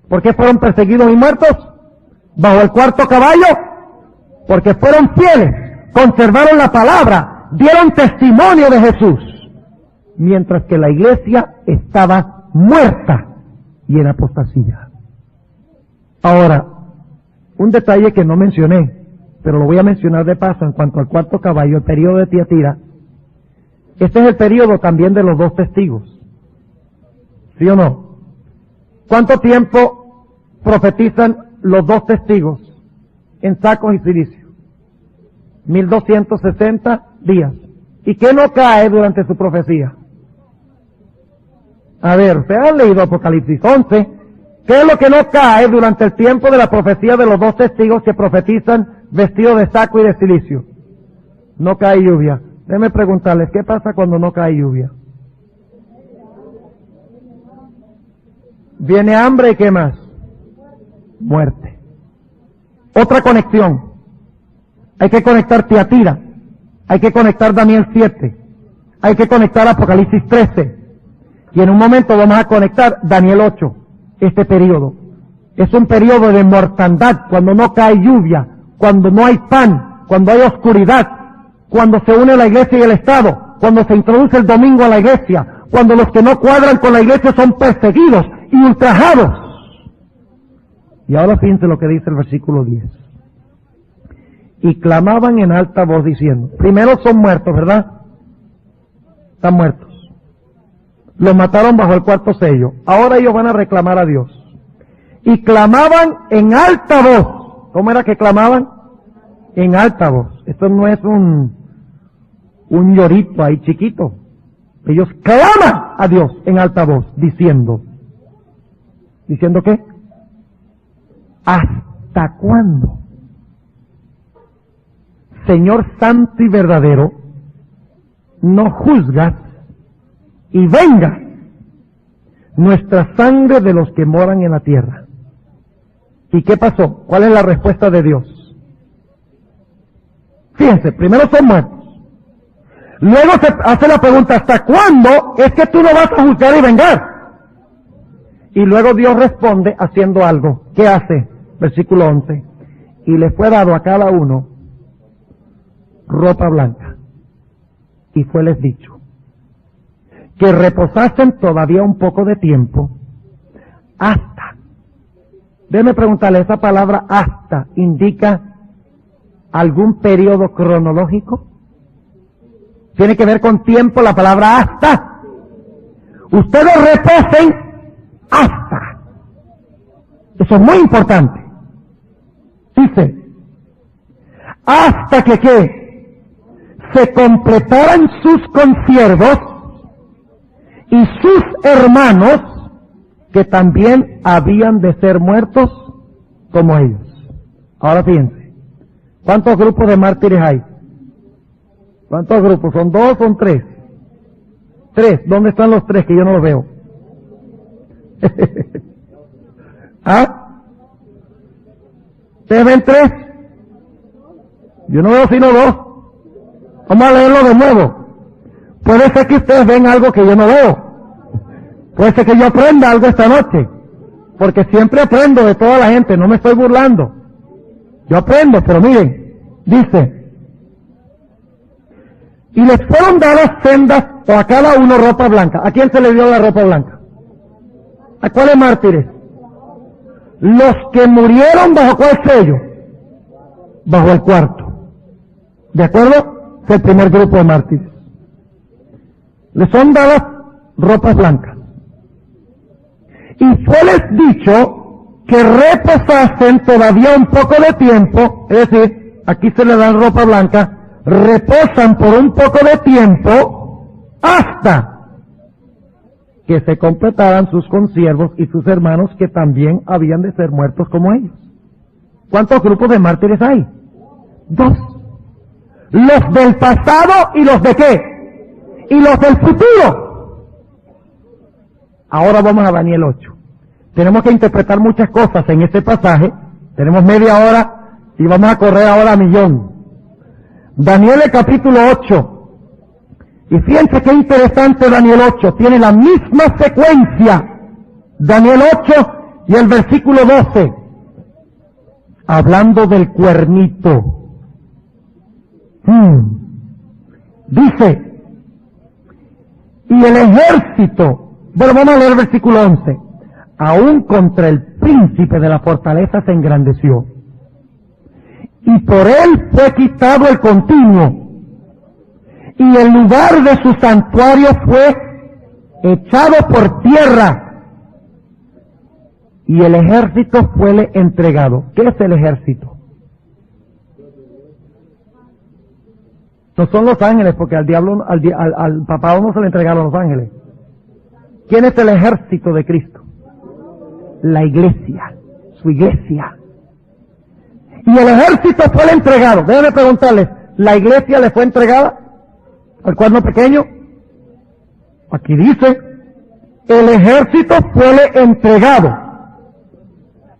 ¿Por qué fueron perseguidos y muertos? Bajo el cuarto caballo. Porque fueron fieles, conservaron la palabra, dieron testimonio de Jesús. Mientras que la iglesia estaba muerta y en apostasía. Ahora, un detalle que no mencioné, pero lo voy a mencionar de paso en cuanto al cuarto caballo, el periodo de Tiatira. Este es el periodo también de los dos testigos. ¿Sí o no? ¿Cuánto tiempo profetizan los dos testigos en sacos y cilicio? 1260 días. ¿Y qué no cae durante su profecía? A ver, ustedes han leído Apocalipsis 11. ¿Qué es lo que no cae durante el tiempo de la profecía de los dos testigos que profetizan vestidos de saco y de cilicio? No cae lluvia. Déjenme preguntarles, ¿qué pasa cuando no cae lluvia? Viene hambre y ¿qué más? Muerte. Otra conexión. Hay que conectar Tiatira. Hay que conectar Daniel 7. Hay que conectar Apocalipsis 13. Y en un momento vamos a conectar Daniel 8. Este periodo. Es un periodo de mortandad, cuando no cae lluvia, cuando no hay pan, cuando hay oscuridad, cuando se une la iglesia y el Estado, cuando se introduce el domingo a la iglesia, cuando los que no cuadran con la iglesia son perseguidos y ultrajados. Y ahora fíjense lo que dice el versículo 10. Y clamaban en alta voz diciendo, primero son muertos, ¿verdad? Están muertos. Los mataron bajo el cuarto sello. Ahora ellos van a reclamar a Dios. Y clamaban en alta voz. ¿Cómo era que clamaban? En alta voz. Esto no es un llorito ahí chiquito. Ellos claman a Dios en alta voz, diciendo. ¿Diciendo qué? ¿Hasta cuándo? Señor santo y verdadero, no juzgas y venga nuestra sangre de los que moran en la tierra. ¿Y qué pasó? ¿Cuál es la respuesta de Dios? Fíjense, primero son muertos. Luego se hace la pregunta, ¿hasta cuándo es que tú no vas a juzgar y vengar? Y luego Dios responde haciendo algo. ¿Qué hace? Versículo 11. Y le fue dado a cada uno ropa blanca. Y fueles dicho que reposasen todavía un poco de tiempo hasta. Déjeme preguntarle, ¿esa palabra hasta indica algún periodo cronológico? ¿Tiene que ver con tiempo la palabra hasta? Ustedes reposen hasta. Eso es muy importante. Dice, hasta que ¿qué? Se completaran sus consiervos y sus hermanos que también habían de ser muertos como ellos. Ahora fíjense, ¿cuántos grupos de mártires hay? ¿Cuántos grupos? ¿Son 2 o son 3? 3. ¿Dónde están los 3 que yo no los veo? ¿Ah? ¿Ustedes ven 3? Yo no veo sino 2. Vamos a leerlo de nuevo. Puede ser que ustedes ven algo que yo no veo. Puede ser que yo aprenda algo esta noche. Porque siempre aprendo de toda la gente, no me estoy burlando. Yo aprendo, pero miren, dice, y les fueron dadas sendas o a cada uno ropa blanca. ¿A quién se le dio la ropa blanca? ¿A cuáles mártires? Los que murieron bajo cuál sello? Bajo el cuarto. ¿De acuerdo? Es el primer grupo de mártires. Les son dadas ropas blancas. Y fueles dicho que reposasen todavía un poco de tiempo, es decir, aquí se le dan ropa blanca, reposan por un poco de tiempo hasta que se completaran sus consiervos y sus hermanos que también habían de ser muertos como ellos. ¿Cuántos grupos de mártires hay? 2. Los del pasado y los de qué? Y los del futuro. Ahora vamos a Daniel 8. Tenemos que interpretar muchas cosas en este pasaje. Tenemos media hora y vamos a correr ahora a millón. Daniel el capítulo 8. Y fíjense qué interesante Daniel 8. Tiene la misma secuencia. Daniel 8 y el versículo 12. Hablando del cuernito. Dice, y el ejército, bueno, vamos a leer el versículo 11. Aún contra el príncipe de la fortaleza se engrandeció. Y por él fue quitado el continuo. Y el lugar de su santuario fue echado por tierra. Y el ejército fuele entregado. ¿Qué es el ejército? No son los ángeles, porque al diablo, al papá no se le entregaron los ángeles. ¿Quién es el ejército de Cristo? La iglesia, su iglesia. Y el ejército fue entregado. Déjenme preguntarles, ¿la iglesia le fue entregada al cuerno pequeño? Aquí dice, el ejército fue entregado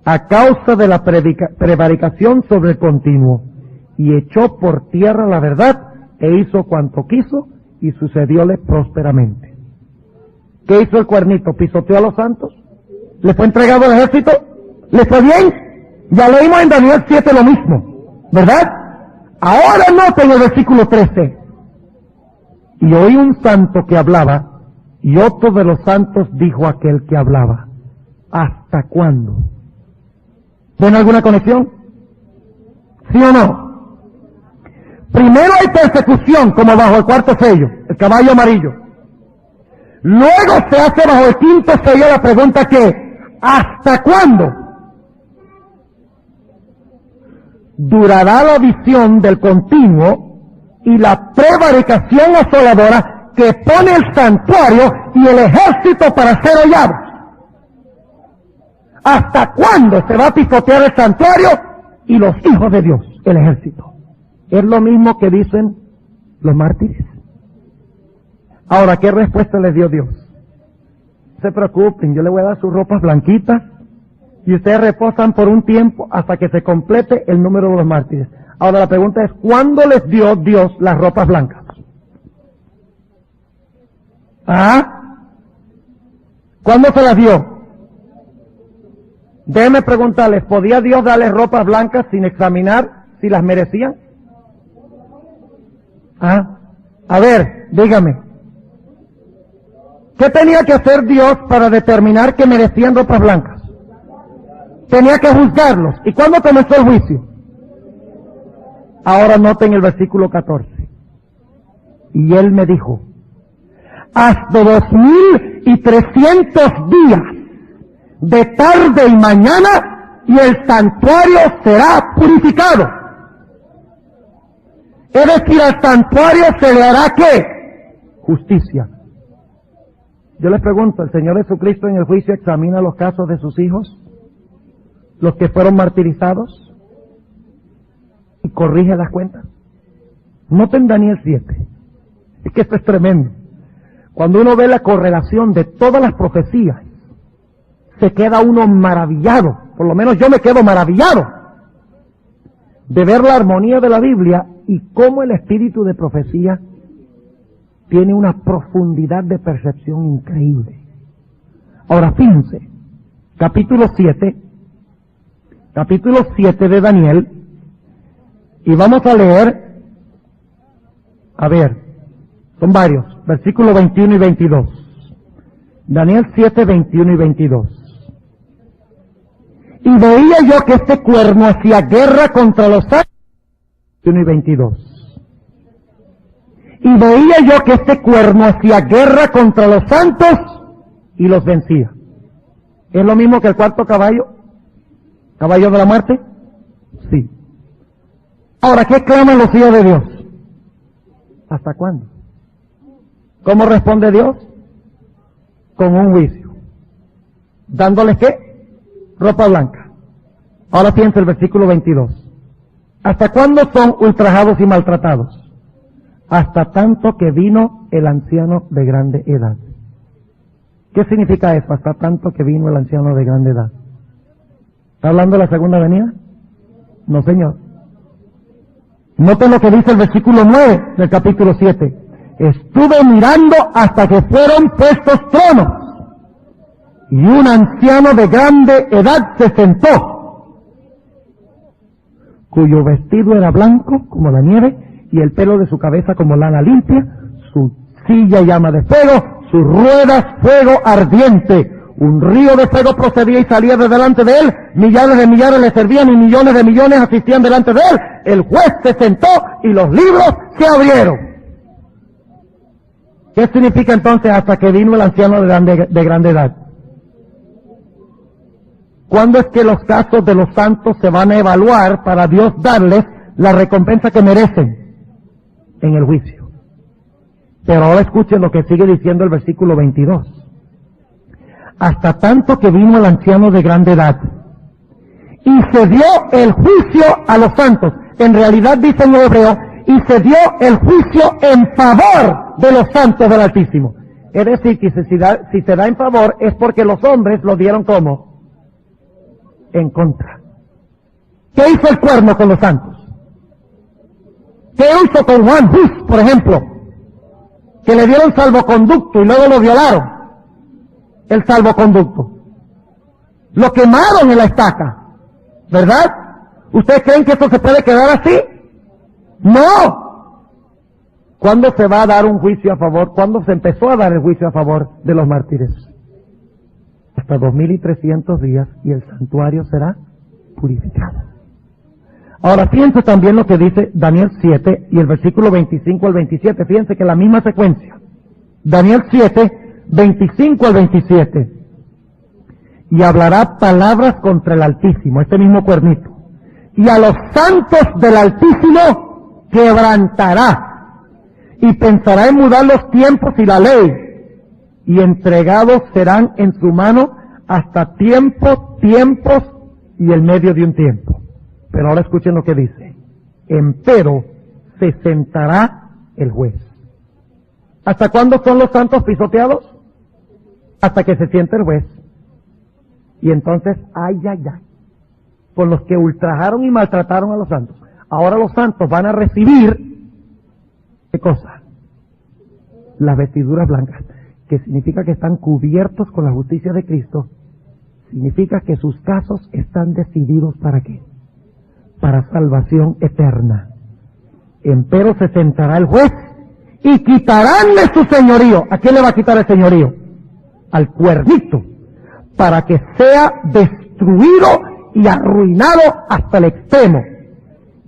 a causa de la prevaricación sobre el continuo, y echó por tierra la verdad, e hizo cuanto quiso, y sucedióle prósperamente. ¿Qué hizo el cuernito? ¿Pisoteó a los santos? ¿Le fue entregado al ejército? ¿Le fue bien? Ya leímos en Daniel 7 lo mismo, ¿verdad? Ahora noten el versículo 13. Y oí un santo que hablaba, y otro de los santos dijo a aquel que hablaba, ¿hasta cuándo? ¿Ven alguna conexión? ¿Sí o no? Primero hay persecución, como bajo el cuarto sello, el caballo amarillo. Luego se hace bajo el quinto sello la pregunta que, ¿hasta cuándo? Durará la visión del continuo y la prevaricación asoladora que pone el santuario y el ejército para ser hollados. ¿Hasta cuándo se va a pisotear el santuario y los hijos de Dios, el ejército? Es lo mismo que dicen los mártires. Ahora, ¿qué respuesta les dio Dios? No se preocupen, yo les voy a dar sus ropas blanquitas y ustedes reposan por un tiempo hasta que se complete el número de los mártires. Ahora la pregunta es, ¿cuándo les dio Dios las ropas blancas? ¿Ah? ¿Cuándo se las dio? Déjenme preguntarles, ¿podía Dios darles ropas blancas sin examinar si las merecían? ¿Ah? A ver, dígame. ¿Qué tenía que hacer Dios para determinar que merecían ropas blancas? Tenía que juzgarlos. ¿Y cuándo comenzó el juicio? Ahora noten el versículo 14. Y él me dijo, hasta 2300 días, de tarde y mañana, y el santuario será purificado. Es decir, al santuario se le hará ¿qué? Justicia. Yo les pregunto, ¿el Señor Jesucristo en el juicio examina los casos de sus hijos? ¿Los que fueron martirizados? ¿Y corrige las cuentas? Noten Daniel 7. Es que esto es tremendo. Cuando uno ve la correlación de todas las profecías, se queda uno maravillado. Por lo menos yo me quedo maravillado de ver la armonía de la Biblia y cómo el espíritu de profecía tiene una profundidad de percepción increíble. Ahora fíjense, capítulo 7 de Daniel, y vamos a leer, son varios, versículos 21 y 22. Daniel 7, 21 y 22. Y veía yo que este cuerno hacía guerra contra los santos, 21 y 22. Y veía yo que este cuerno hacía guerra contra los santos y los vencía. ¿Es lo mismo que el cuarto caballo? ¿Caballo de la muerte? Sí. Ahora, ¿qué claman los hijos de Dios? ¿Hasta cuándo? ¿Cómo responde Dios? Con un juicio. ¿Dándoles qué? Ropa blanca. Ahora piensa el versículo 22. ¿Hasta cuándo son ultrajados y maltratados? Hasta tanto que vino el anciano de grande edad. ¿Qué significa eso? Hasta tanto que vino el anciano de grande edad. ¿Está hablando de la segunda venida? No, señor. Noten lo que dice el versículo 9 del capítulo 7. Estuve mirando hasta que fueron puestos tronos, y un anciano de grande edad se sentó, cuyo vestido era blanco como la nieve, y el pelo de su cabeza como lana limpia, su silla llama de fuego, sus ruedas fuego ardiente. Un río de fuego procedía y salía de delante de él, millares de millares le servían y millones de millones asistían delante de él. El juez se sentó y los libros se abrieron. ¿Qué significa entonces hasta que vino el anciano de grande edad? ¿Cuándo es que los casos de los santos se van a evaluar para Dios darles la recompensa que merecen? En el juicio. Pero ahora escuchen lo que sigue diciendo el versículo 22. Hasta tanto que vino el anciano de grande edad, y se dio el juicio a los santos. En realidad dice en hebreo, y se dio el juicio en favor de los santos del Altísimo. Es decir, que si se da en favor es porque los hombres lo dieron como en contra. ¿Qué hizo el cuerno con los santos? ¿Qué hizo con Juan Hus, por ejemplo? Que le dieron salvoconducto y luego lo violaron. El salvoconducto. Lo quemaron en la estaca, ¿verdad? ¿Ustedes creen que esto se puede quedar así? ¡No! ¿Cuándo se va a dar un juicio a favor? ¿Cuándo se empezó a dar el juicio a favor de los mártires? Hasta 2300 días y el santuario será purificado. Ahora fíjense también lo que dice Daniel 7 y el versículo 25 al 27. Fíjense que la misma secuencia. Daniel 7, 25 al 27. Y hablará palabras contra el Altísimo, este mismo cuernito. Y a los santos del Altísimo quebrantará. Y pensará en mudar los tiempos y la ley. Y entregados serán en su mano hasta tiempos y el medio de un tiempo. Pero ahora escuchen lo que dice. Empero se sentará el juez. ¿Hasta cuándo son los santos pisoteados? Hasta que se siente el juez. Y entonces, ay, por los que ultrajaron y maltrataron a los santos. Ahora los santos van a recibir, ¿qué cosa? Las vestiduras blancas. que significa que están cubiertos con la justicia de Cristo, significa que sus casos están decididos ¿para qué? Para salvación eterna. Empero se sentará el juez y quitaránle su señorío. ¿A quién le va a quitar el señorío? Al cuernito, para que sea destruido y arruinado hasta el extremo,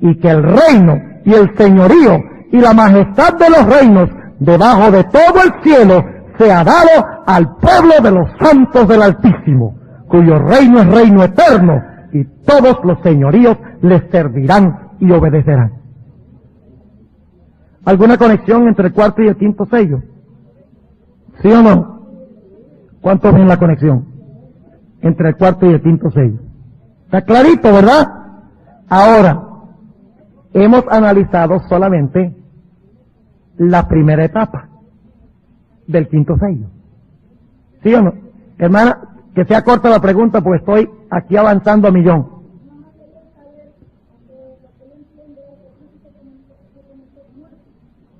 y que el reino y el señorío y la majestad de los reinos debajo de todo el cielo sea dado al pueblo de los santos del Altísimo, cuyo reino es reino eterno, y todos los señoríos les servirán y obedecerán. ¿Alguna conexión entre el cuarto y el quinto sello? ¿Sí o no? ¿Cuántos ven la conexión entre el cuarto y el quinto sello? Está clarito, ¿verdad? Ahora, hemos analizado solamente la primera etapa del quinto sello. ¿Sí o no? Hermana, que sea corta la pregunta, pues estoy aquí avanzando a millón.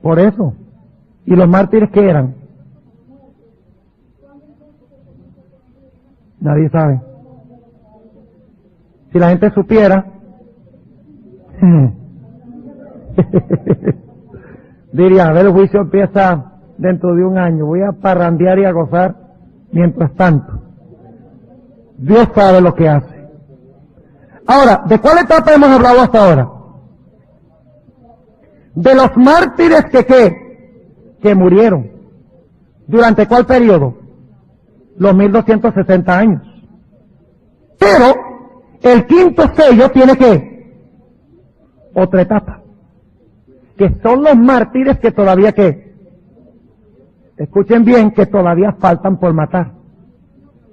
Por eso. ¿Y los mártires qué eran? Nadie sabe. Si la gente supiera, diría, a ver, el juicio empieza dentro de un año, voy a parrandear y a gozar mientras tanto. Dios sabe lo que hace. Ahora, ¿de cuál etapa hemos hablado hasta ahora? De los mártires que murieron. ¿Durante cuál periodo? Los 1260 años. Pero el quinto sello tiene otra etapa, que son los mártires que todavía escuchen bien, que todavía faltan por matar.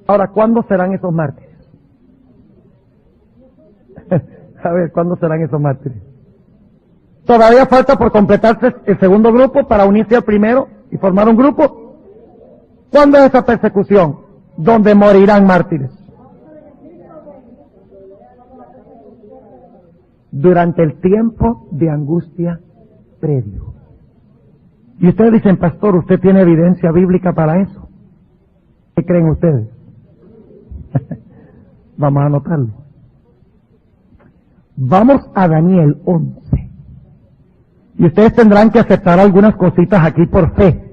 Ahora, ¿cuándo serán esos mártires? A ver, ¿cuándo serán esos mártires? Todavía falta por completarse el segundo grupo para unirse al primero y formar un grupo. ¿Cuándo es esa persecución? Donde morirán mártires. Durante el tiempo de angustia previo. Y ustedes dicen, pastor, ¿usted tiene evidencia bíblica para eso? ¿Qué creen ustedes? Vamos a anotarlo. Vamos a Daniel 11. Y ustedes tendrán que aceptar algunas cositas aquí por fe.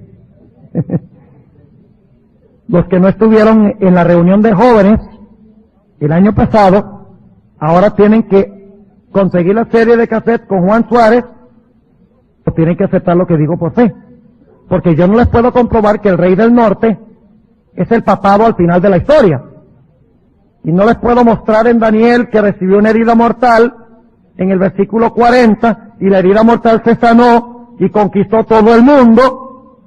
Los que no estuvieron en la reunión de jóvenes el año pasado, ahora tienen que conseguir la serie de cassette con Juan Suárez, o tienen que aceptar lo que digo por fe. Porque yo no les puedo comprobar que el rey del norte es el papado al final de la historia. Y no les puedo mostrar en Daniel que recibió una herida mortal en el versículo 40, y la herida mortal se sanó y conquistó todo el mundo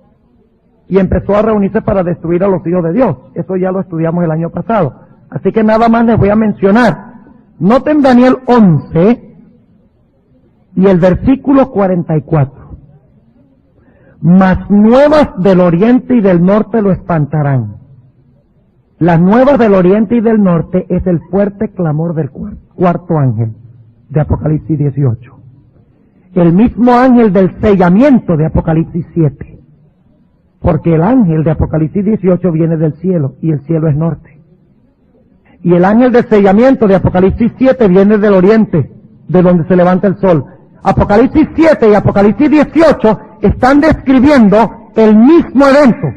y empezó a reunirse para destruir a los hijos de Dios. Eso ya lo estudiamos el año pasado. Así que nada más les voy a mencionar. Noten Daniel 11 y el versículo 44. Mas nuevas del oriente y del norte lo espantarán. Las nuevas del oriente y del norte es el fuerte clamor del cuarto ángel de Apocalipsis 18. El mismo ángel del sellamiento de Apocalipsis 7. Porque el ángel de Apocalipsis 18 viene del cielo y el cielo es norte. Y el ángel del sellamiento de Apocalipsis 7 viene del oriente, de donde se levanta el sol. Apocalipsis 7 y Apocalipsis 18 están describiendo el mismo evento.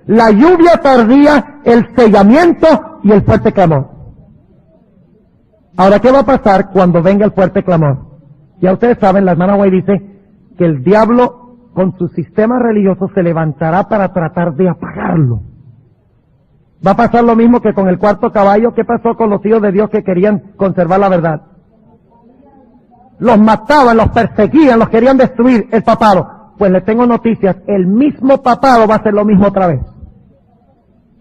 La lluvia tardía, el sellamiento y el fuerte clamor. Ahora, ¿qué va a pasar cuando venga el fuerte clamor? Ya ustedes saben, la hermana White dice que el diablo con su sistema religioso se levantará para tratar de apagarlo. Va a pasar lo mismo que con el cuarto caballo. ¿Qué pasó con los hijos de Dios que querían conservar la verdad? Los mataban, los perseguían, los querían destruir, el papado. Pues les tengo noticias, el mismo papado va a hacer lo mismo otra vez.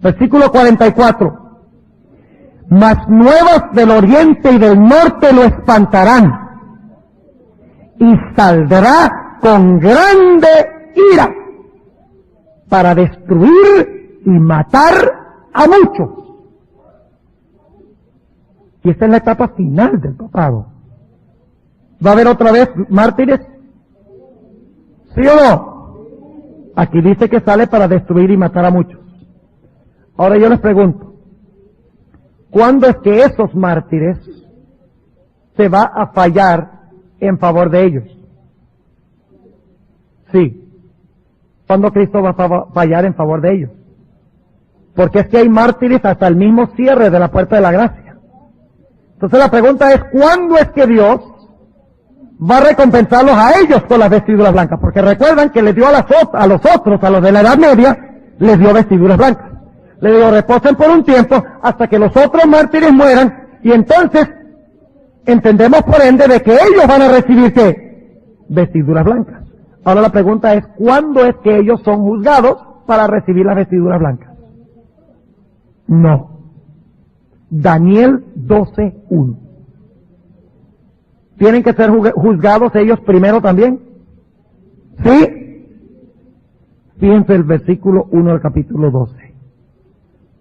Versículo 44. Mas nuevas del oriente y del norte lo espantarán, y saldrá con grande ira para destruir y matar a muchos. Y esta es la etapa final del papado. ¿Va a haber otra vez mártires? ¿Sí o no? Aquí dice que sale para destruir y matar a muchos. Ahora yo les pregunto, ¿cuándo es que esos mártires se va a fallar en favor de ellos? Sí. ¿Cuándo Cristo va a fallar en favor de ellos? Porque es que hay mártires hasta el mismo cierre de la puerta de la gracia. Entonces la pregunta es, ¿cuándo es que Dios va a recompensarlos a ellos con las vestiduras blancas? Porque recuerdan que les dio a los otros, a los de la Edad Media, les dio vestiduras blancas. Les digo, reposen por un tiempo hasta que los otros mártires mueran, y entonces entendemos por ende de que ellos van a recibir ¿qué? Vestiduras blancas. Ahora la pregunta es, ¿cuándo es que ellos son juzgados para recibir las vestiduras blancas? No. Daniel 12:1. ¿Tienen que ser juzgados ellos primero también? ¿Sí? Fíjense el versículo 1 del capítulo 12.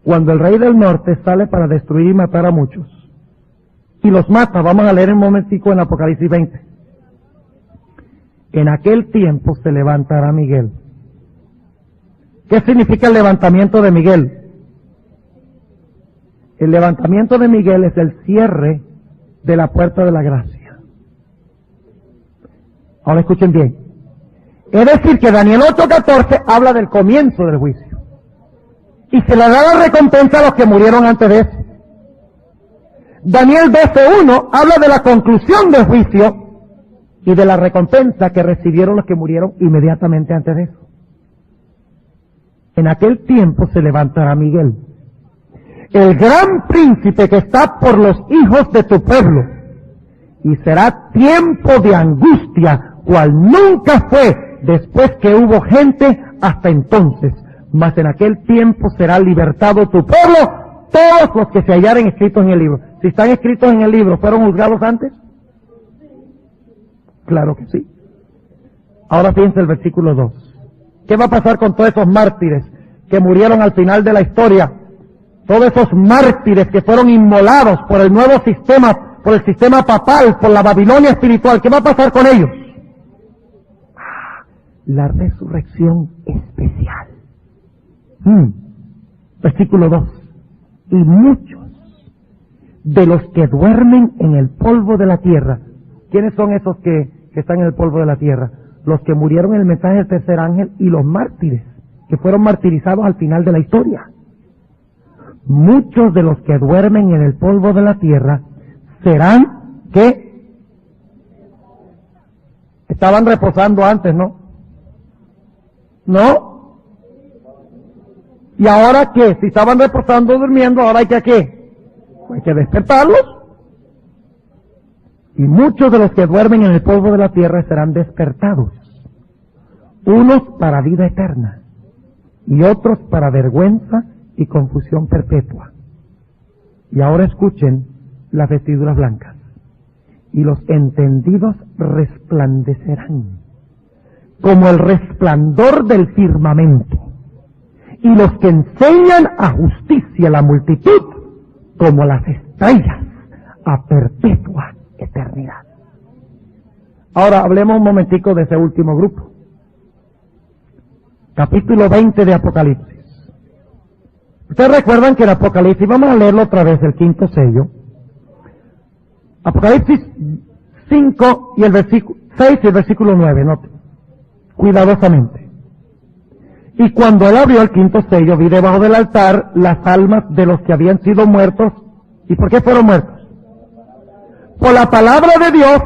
Cuando el rey del norte sale para destruir y matar a muchos, y los mata, vamos a leer un momentico en Apocalipsis 20. En aquel tiempo se levantará Miguel. ¿Qué significa el levantamiento de Miguel? El levantamiento de Miguel es el cierre de la puerta de la gracia. Ahora escuchen bien. Es decir, que Daniel 8:14 habla del comienzo del juicio. Y se le da la recompensa a los que murieron antes de eso. Daniel 12:1 habla de la conclusión del juicio y de la recompensa que recibieron los que murieron inmediatamente antes de eso. En aquel tiempo se levantará Miguel, el gran príncipe que está por los hijos de tu pueblo, y será tiempo de angustia, cual nunca fue después que hubo gente hasta entonces. Mas en aquel tiempo será libertado tu pueblo, todos los que se hallaren escritos en el libro. Si están escritos en el libro, ¿fueron juzgados antes? Claro que sí. Ahora fíjense el versículo 2. ¿Qué va a pasar con todos esos mártires que murieron al final de la historia? Todos esos mártires que fueron inmolados por el nuevo sistema, por el sistema papal, por la Babilonia espiritual. ¿Qué va a pasar con ellos? La resurrección especial. Versículo 2. Y muchos de los que duermen en el polvo de la tierra. ¿Quiénes son esos que están en el polvo de la tierra? Los que murieron en el mensaje del tercer ángel y los mártires, que fueron martirizados al final de la historia. Muchos de los que duermen en el polvo de la tierra serán, ¿qué? Estaban reposando antes, ¿no? ¿No? ¿Y ahora qué? Si estaban reposando, durmiendo, ahora hay que ¿qué? Hay que despertarlos. Y muchos de los que duermen en el polvo de la tierra serán despertados. Unos para vida eterna y otros para vergüenza y confusión perpetua. Y ahora escuchen las vestiduras blancas. Y los entendidos resplandecerán como el resplandor del firmamento. Y los que enseñan a justicia a la multitud como las estrellas a perpetua eternidad. Ahora hablemos un momentico de ese último grupo. Capítulo 20 de Apocalipsis. Ustedes recuerdan que en Apocalipsis, vamos a leerlo otra vez, el quinto sello. Apocalipsis 5 y el versículo 6 y el versículo 9, noten, cuidadosamente. Y cuando él abrió el quinto sello, vi debajo del altar las almas de los que habían sido muertos. ¿Y por qué fueron muertos? Por la palabra de Dios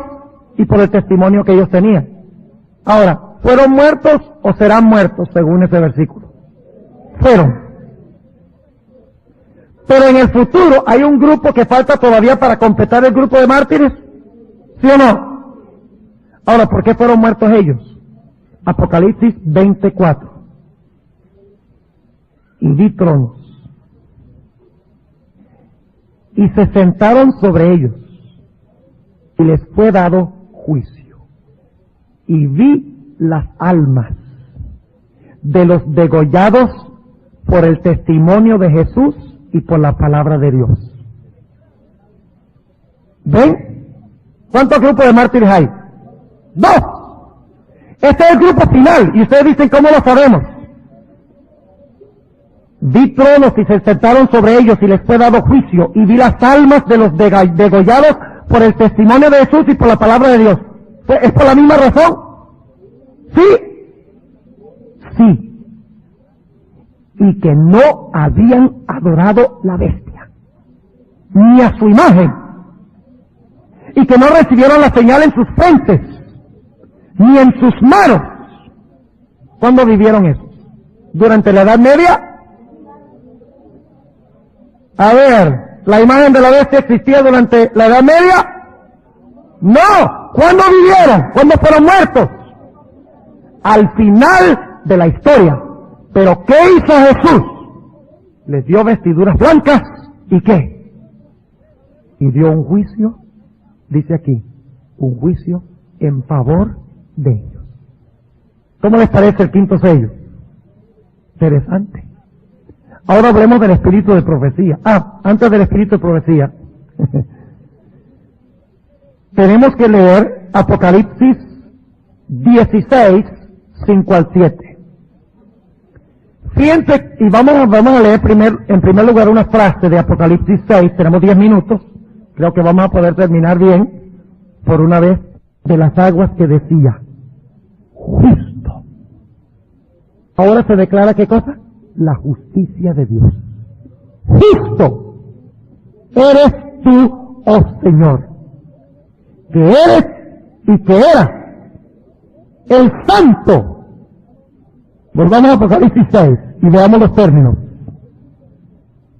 y por el testimonio que ellos tenían. Ahora, ¿fueron muertos o serán muertos según ese versículo? Fueron. Pero en el futuro hay un grupo que falta todavía para completar el grupo de mártires. ¿Sí o no? Ahora, ¿por qué fueron muertos ellos? Apocalipsis 24. Y vi tronos, y se sentaron sobre ellos, y les fue dado juicio. Y vi las almas de los degollados por el testimonio de Jesús y por la palabra de Dios. ¿Ven? ¿Cuántos grupos de mártires hay? 2. Este es el grupo final, y ustedes dicen, ¿cómo lo sabemos? Vi tronos y se sentaron sobre ellos y les fue dado juicio, y vi las almas de los degollados por el testimonio de Jesús y por la palabra de Dios. ¿Es por la misma razón? Sí. Sí. Y que no habían adorado la bestia, ni a su imagen, y que no recibieron la señal en sus frentes, ni en sus manos. ¿Cuándo vivieron eso? ¿Durante la Edad Media? A ver, ¿la imagen de la bestia existía durante la Edad Media? No. ¿Cuándo vivieron? ¿Cuándo fueron muertos? Al final de la historia. ¿Pero qué hizo Jesús? Les dio vestiduras blancas, ¿y qué? Y dio un juicio, dice aquí, un juicio en favor de ellos. ¿Cómo les parece el quinto sello? Interesante. Ahora hablemos del espíritu de profecía. Antes del espíritu de profecía, tenemos que leer Apocalipsis 16, 5 al 7. Fíjense, y vamos a leer en primer lugar una frase de Apocalipsis 6, tenemos 10 minutos, creo que vamos a poder terminar bien, por una vez, de las aguas que decía, justo. Ahora se declara, ¿qué cosa? La justicia de Dios. Justo eres tú, oh Señor, que eres y que eras el santo. Volvamos a Apocalipsis 6 y veamos los términos.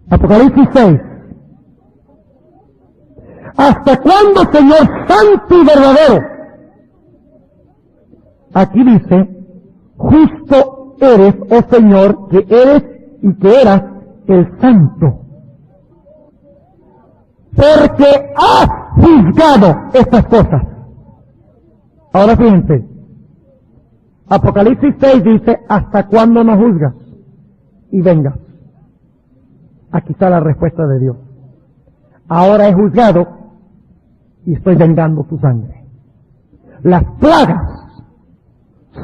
Apocalipsis 6. ¿Hasta cuándo, Señor santo y verdadero? Aquí dice, justo eres, oh Señor, que eres y que eras el santo. Porque has juzgado estas cosas. Ahora fíjense. Apocalipsis 6 dice, ¿hasta cuándo no juzgas? Y vengas. Aquí está la respuesta de Dios. Ahora he juzgado y estoy vengando tu sangre. Las plagas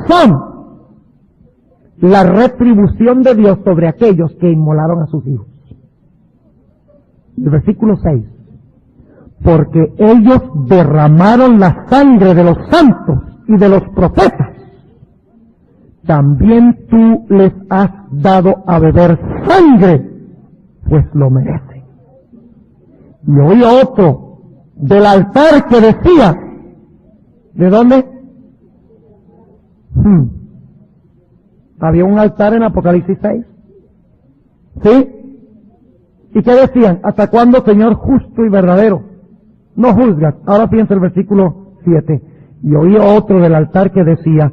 son la retribución de Dios sobre aquellos que inmolaron a sus hijos. El versículo 6. Porque ellos derramaron la sangre de los santos y de los profetas. También tú les has dado a beber sangre, pues lo merecen. Y oí otro del altar que decía, ¿de dónde? Había un altar en Apocalipsis 6. ¿Sí? ¿Y qué decían? ¿Hasta cuándo, Señor justo y verdadero? No juzgas. Ahora piensa el versículo 7. Y oí otro del altar que decía,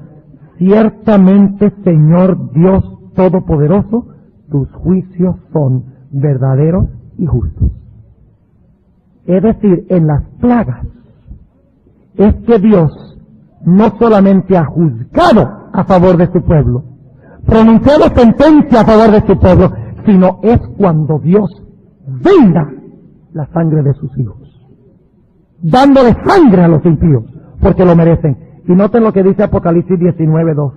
ciertamente, Señor Dios Todopoderoso, tus juicios son verdaderos y justos. Es decir, en las plagas, es que Dios no solamente ha juzgado a favor de su pueblo, pronunciado sentencia a favor de su pueblo, sino es cuando Dios venga la sangre de sus hijos, dándole sangre a los impíos, porque lo merecen. Y noten lo que dice Apocalipsis 19:2.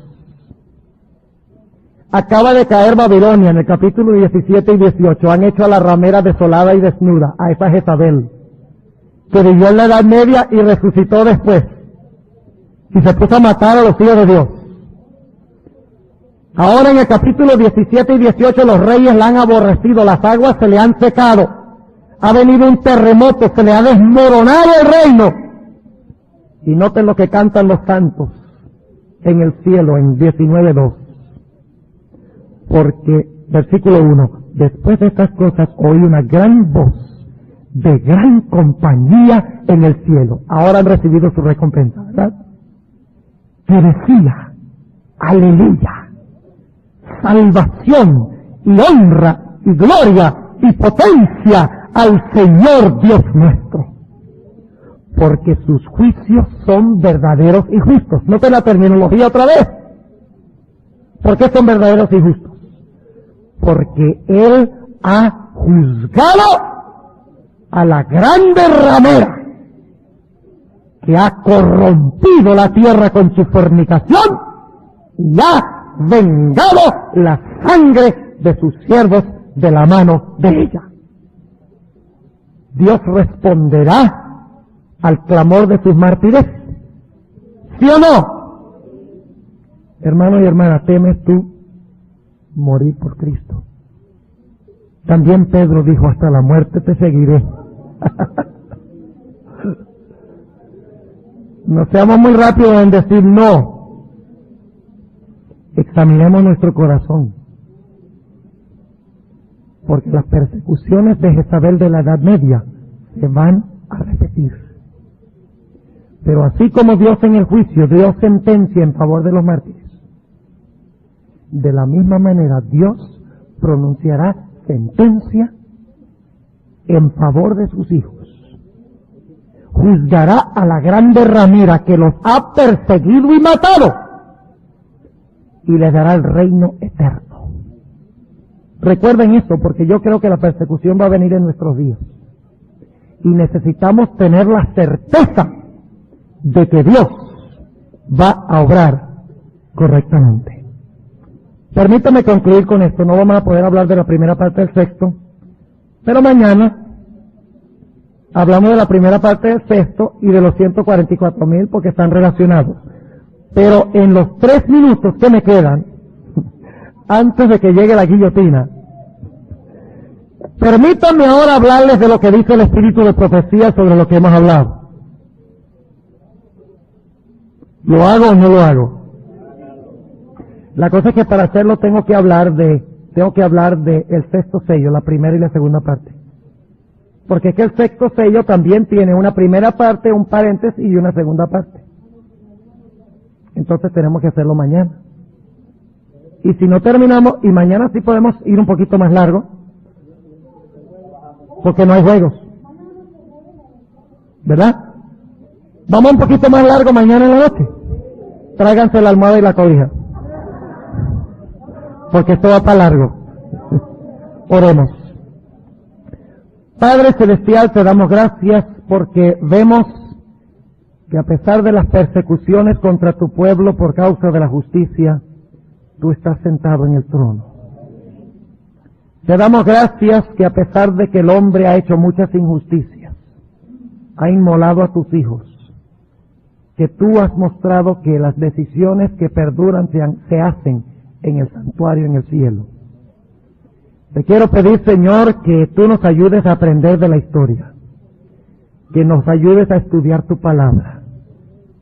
Acaba de caer Babilonia en el capítulo 17 y 18. Han hecho a la ramera desolada y desnuda, a esa Jezabel, que vivió en la Edad Media y resucitó después. Y se puso a matar a los hijos de Dios. Ahora en el capítulo 17 y 18 los reyes la han aborrecido, las aguas se le han secado. Ha venido un terremoto, se le ha desmoronado el reino. Y noten lo que cantan los santos en el cielo, en 19:2. Porque, versículo 1, después de estas cosas oí una gran voz de gran compañía en el cielo. Ahora han recibido su recompensa, ¿verdad? Que decía, aleluya, salvación y honra y gloria y potencia al Señor Dios nuestro. Porque sus juicios son verdaderos y justos. Noten la terminología otra vez. ¿Por qué son verdaderos y justos? Porque Él ha juzgado a la grande ramera que ha corrompido la tierra con su fornicación y ha vengado la sangre de sus siervos de la mano de ella. Dios responderá al clamor de sus mártires, ¿sí o no? Hermano y hermana, ¿temes tú morir por Cristo? También Pedro dijo, hasta la muerte te seguiré. No seamos muy rápidos en decir no. Examinemos nuestro corazón. Porque las persecuciones de Jezabel de la Edad Media se van a repetir. Pero así como Dios en el juicio dio sentencia en favor de los mártires, de la misma manera Dios pronunciará sentencia en favor de sus hijos. Juzgará a la grande ramera que los ha perseguido y matado y les dará el reino eterno. Recuerden esto, porque yo creo que la persecución va a venir en nuestros días y necesitamos tener la certeza de que Dios va a obrar correctamente. Permítame concluir con esto. No vamos a poder hablar de la primera parte del sexto, pero mañana hablamos de la primera parte del sexto y de los 144,000 porque están relacionados. Pero en los 3 minutos que me quedan, antes de que llegue la guillotina, permítanme ahora hablarles de lo que dice el espíritu de profecía sobre lo que hemos hablado. ¿Lo hago o no lo hago? La cosa es que para hacerlo tengo que hablar de el sexto sello, la primera y la segunda parte. Porque es que el sexto sello también tiene una primera parte, un paréntesis y una segunda parte. Entonces tenemos que hacerlo mañana. Y si no terminamos, y mañana sí podemos ir un poquito más largo, porque no hay juegos. ¿Verdad? Vamos un poquito más largo mañana en la noche. Tráiganse la almohada y la cobija, porque esto va para largo. Oremos. Padre Celestial, te damos gracias porque vemos que a pesar de las persecuciones contra tu pueblo por causa de la justicia, tú estás sentado en el trono. Te damos gracias que a pesar de que el hombre ha hecho muchas injusticias, ha inmolado a tus hijos, que tú has mostrado que las decisiones que perduran se hacen en el santuario en el cielo. Te quiero pedir, Señor, que tú nos ayudes a aprender de la historia, que nos ayudes a estudiar tu palabra,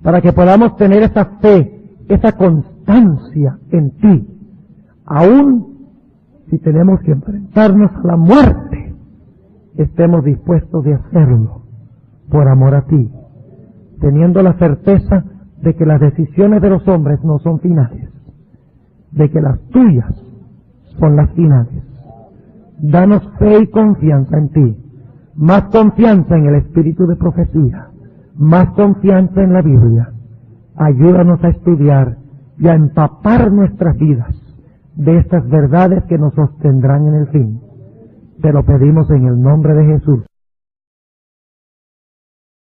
para que podamos tener esa fe, esa constancia en ti, aun si tenemos que enfrentarnos a la muerte, estemos dispuestos de hacerlo por amor a ti, teniendo la certeza de que las decisiones de los hombres no son finales, de que las tuyas son las finales. Danos fe y confianza en ti, más confianza en el espíritu de profecía, más confianza en la Biblia. Ayúdanos a estudiar y a empapar nuestras vidas de estas verdades que nos sostendrán en el fin. Te lo pedimos en el nombre de Jesús.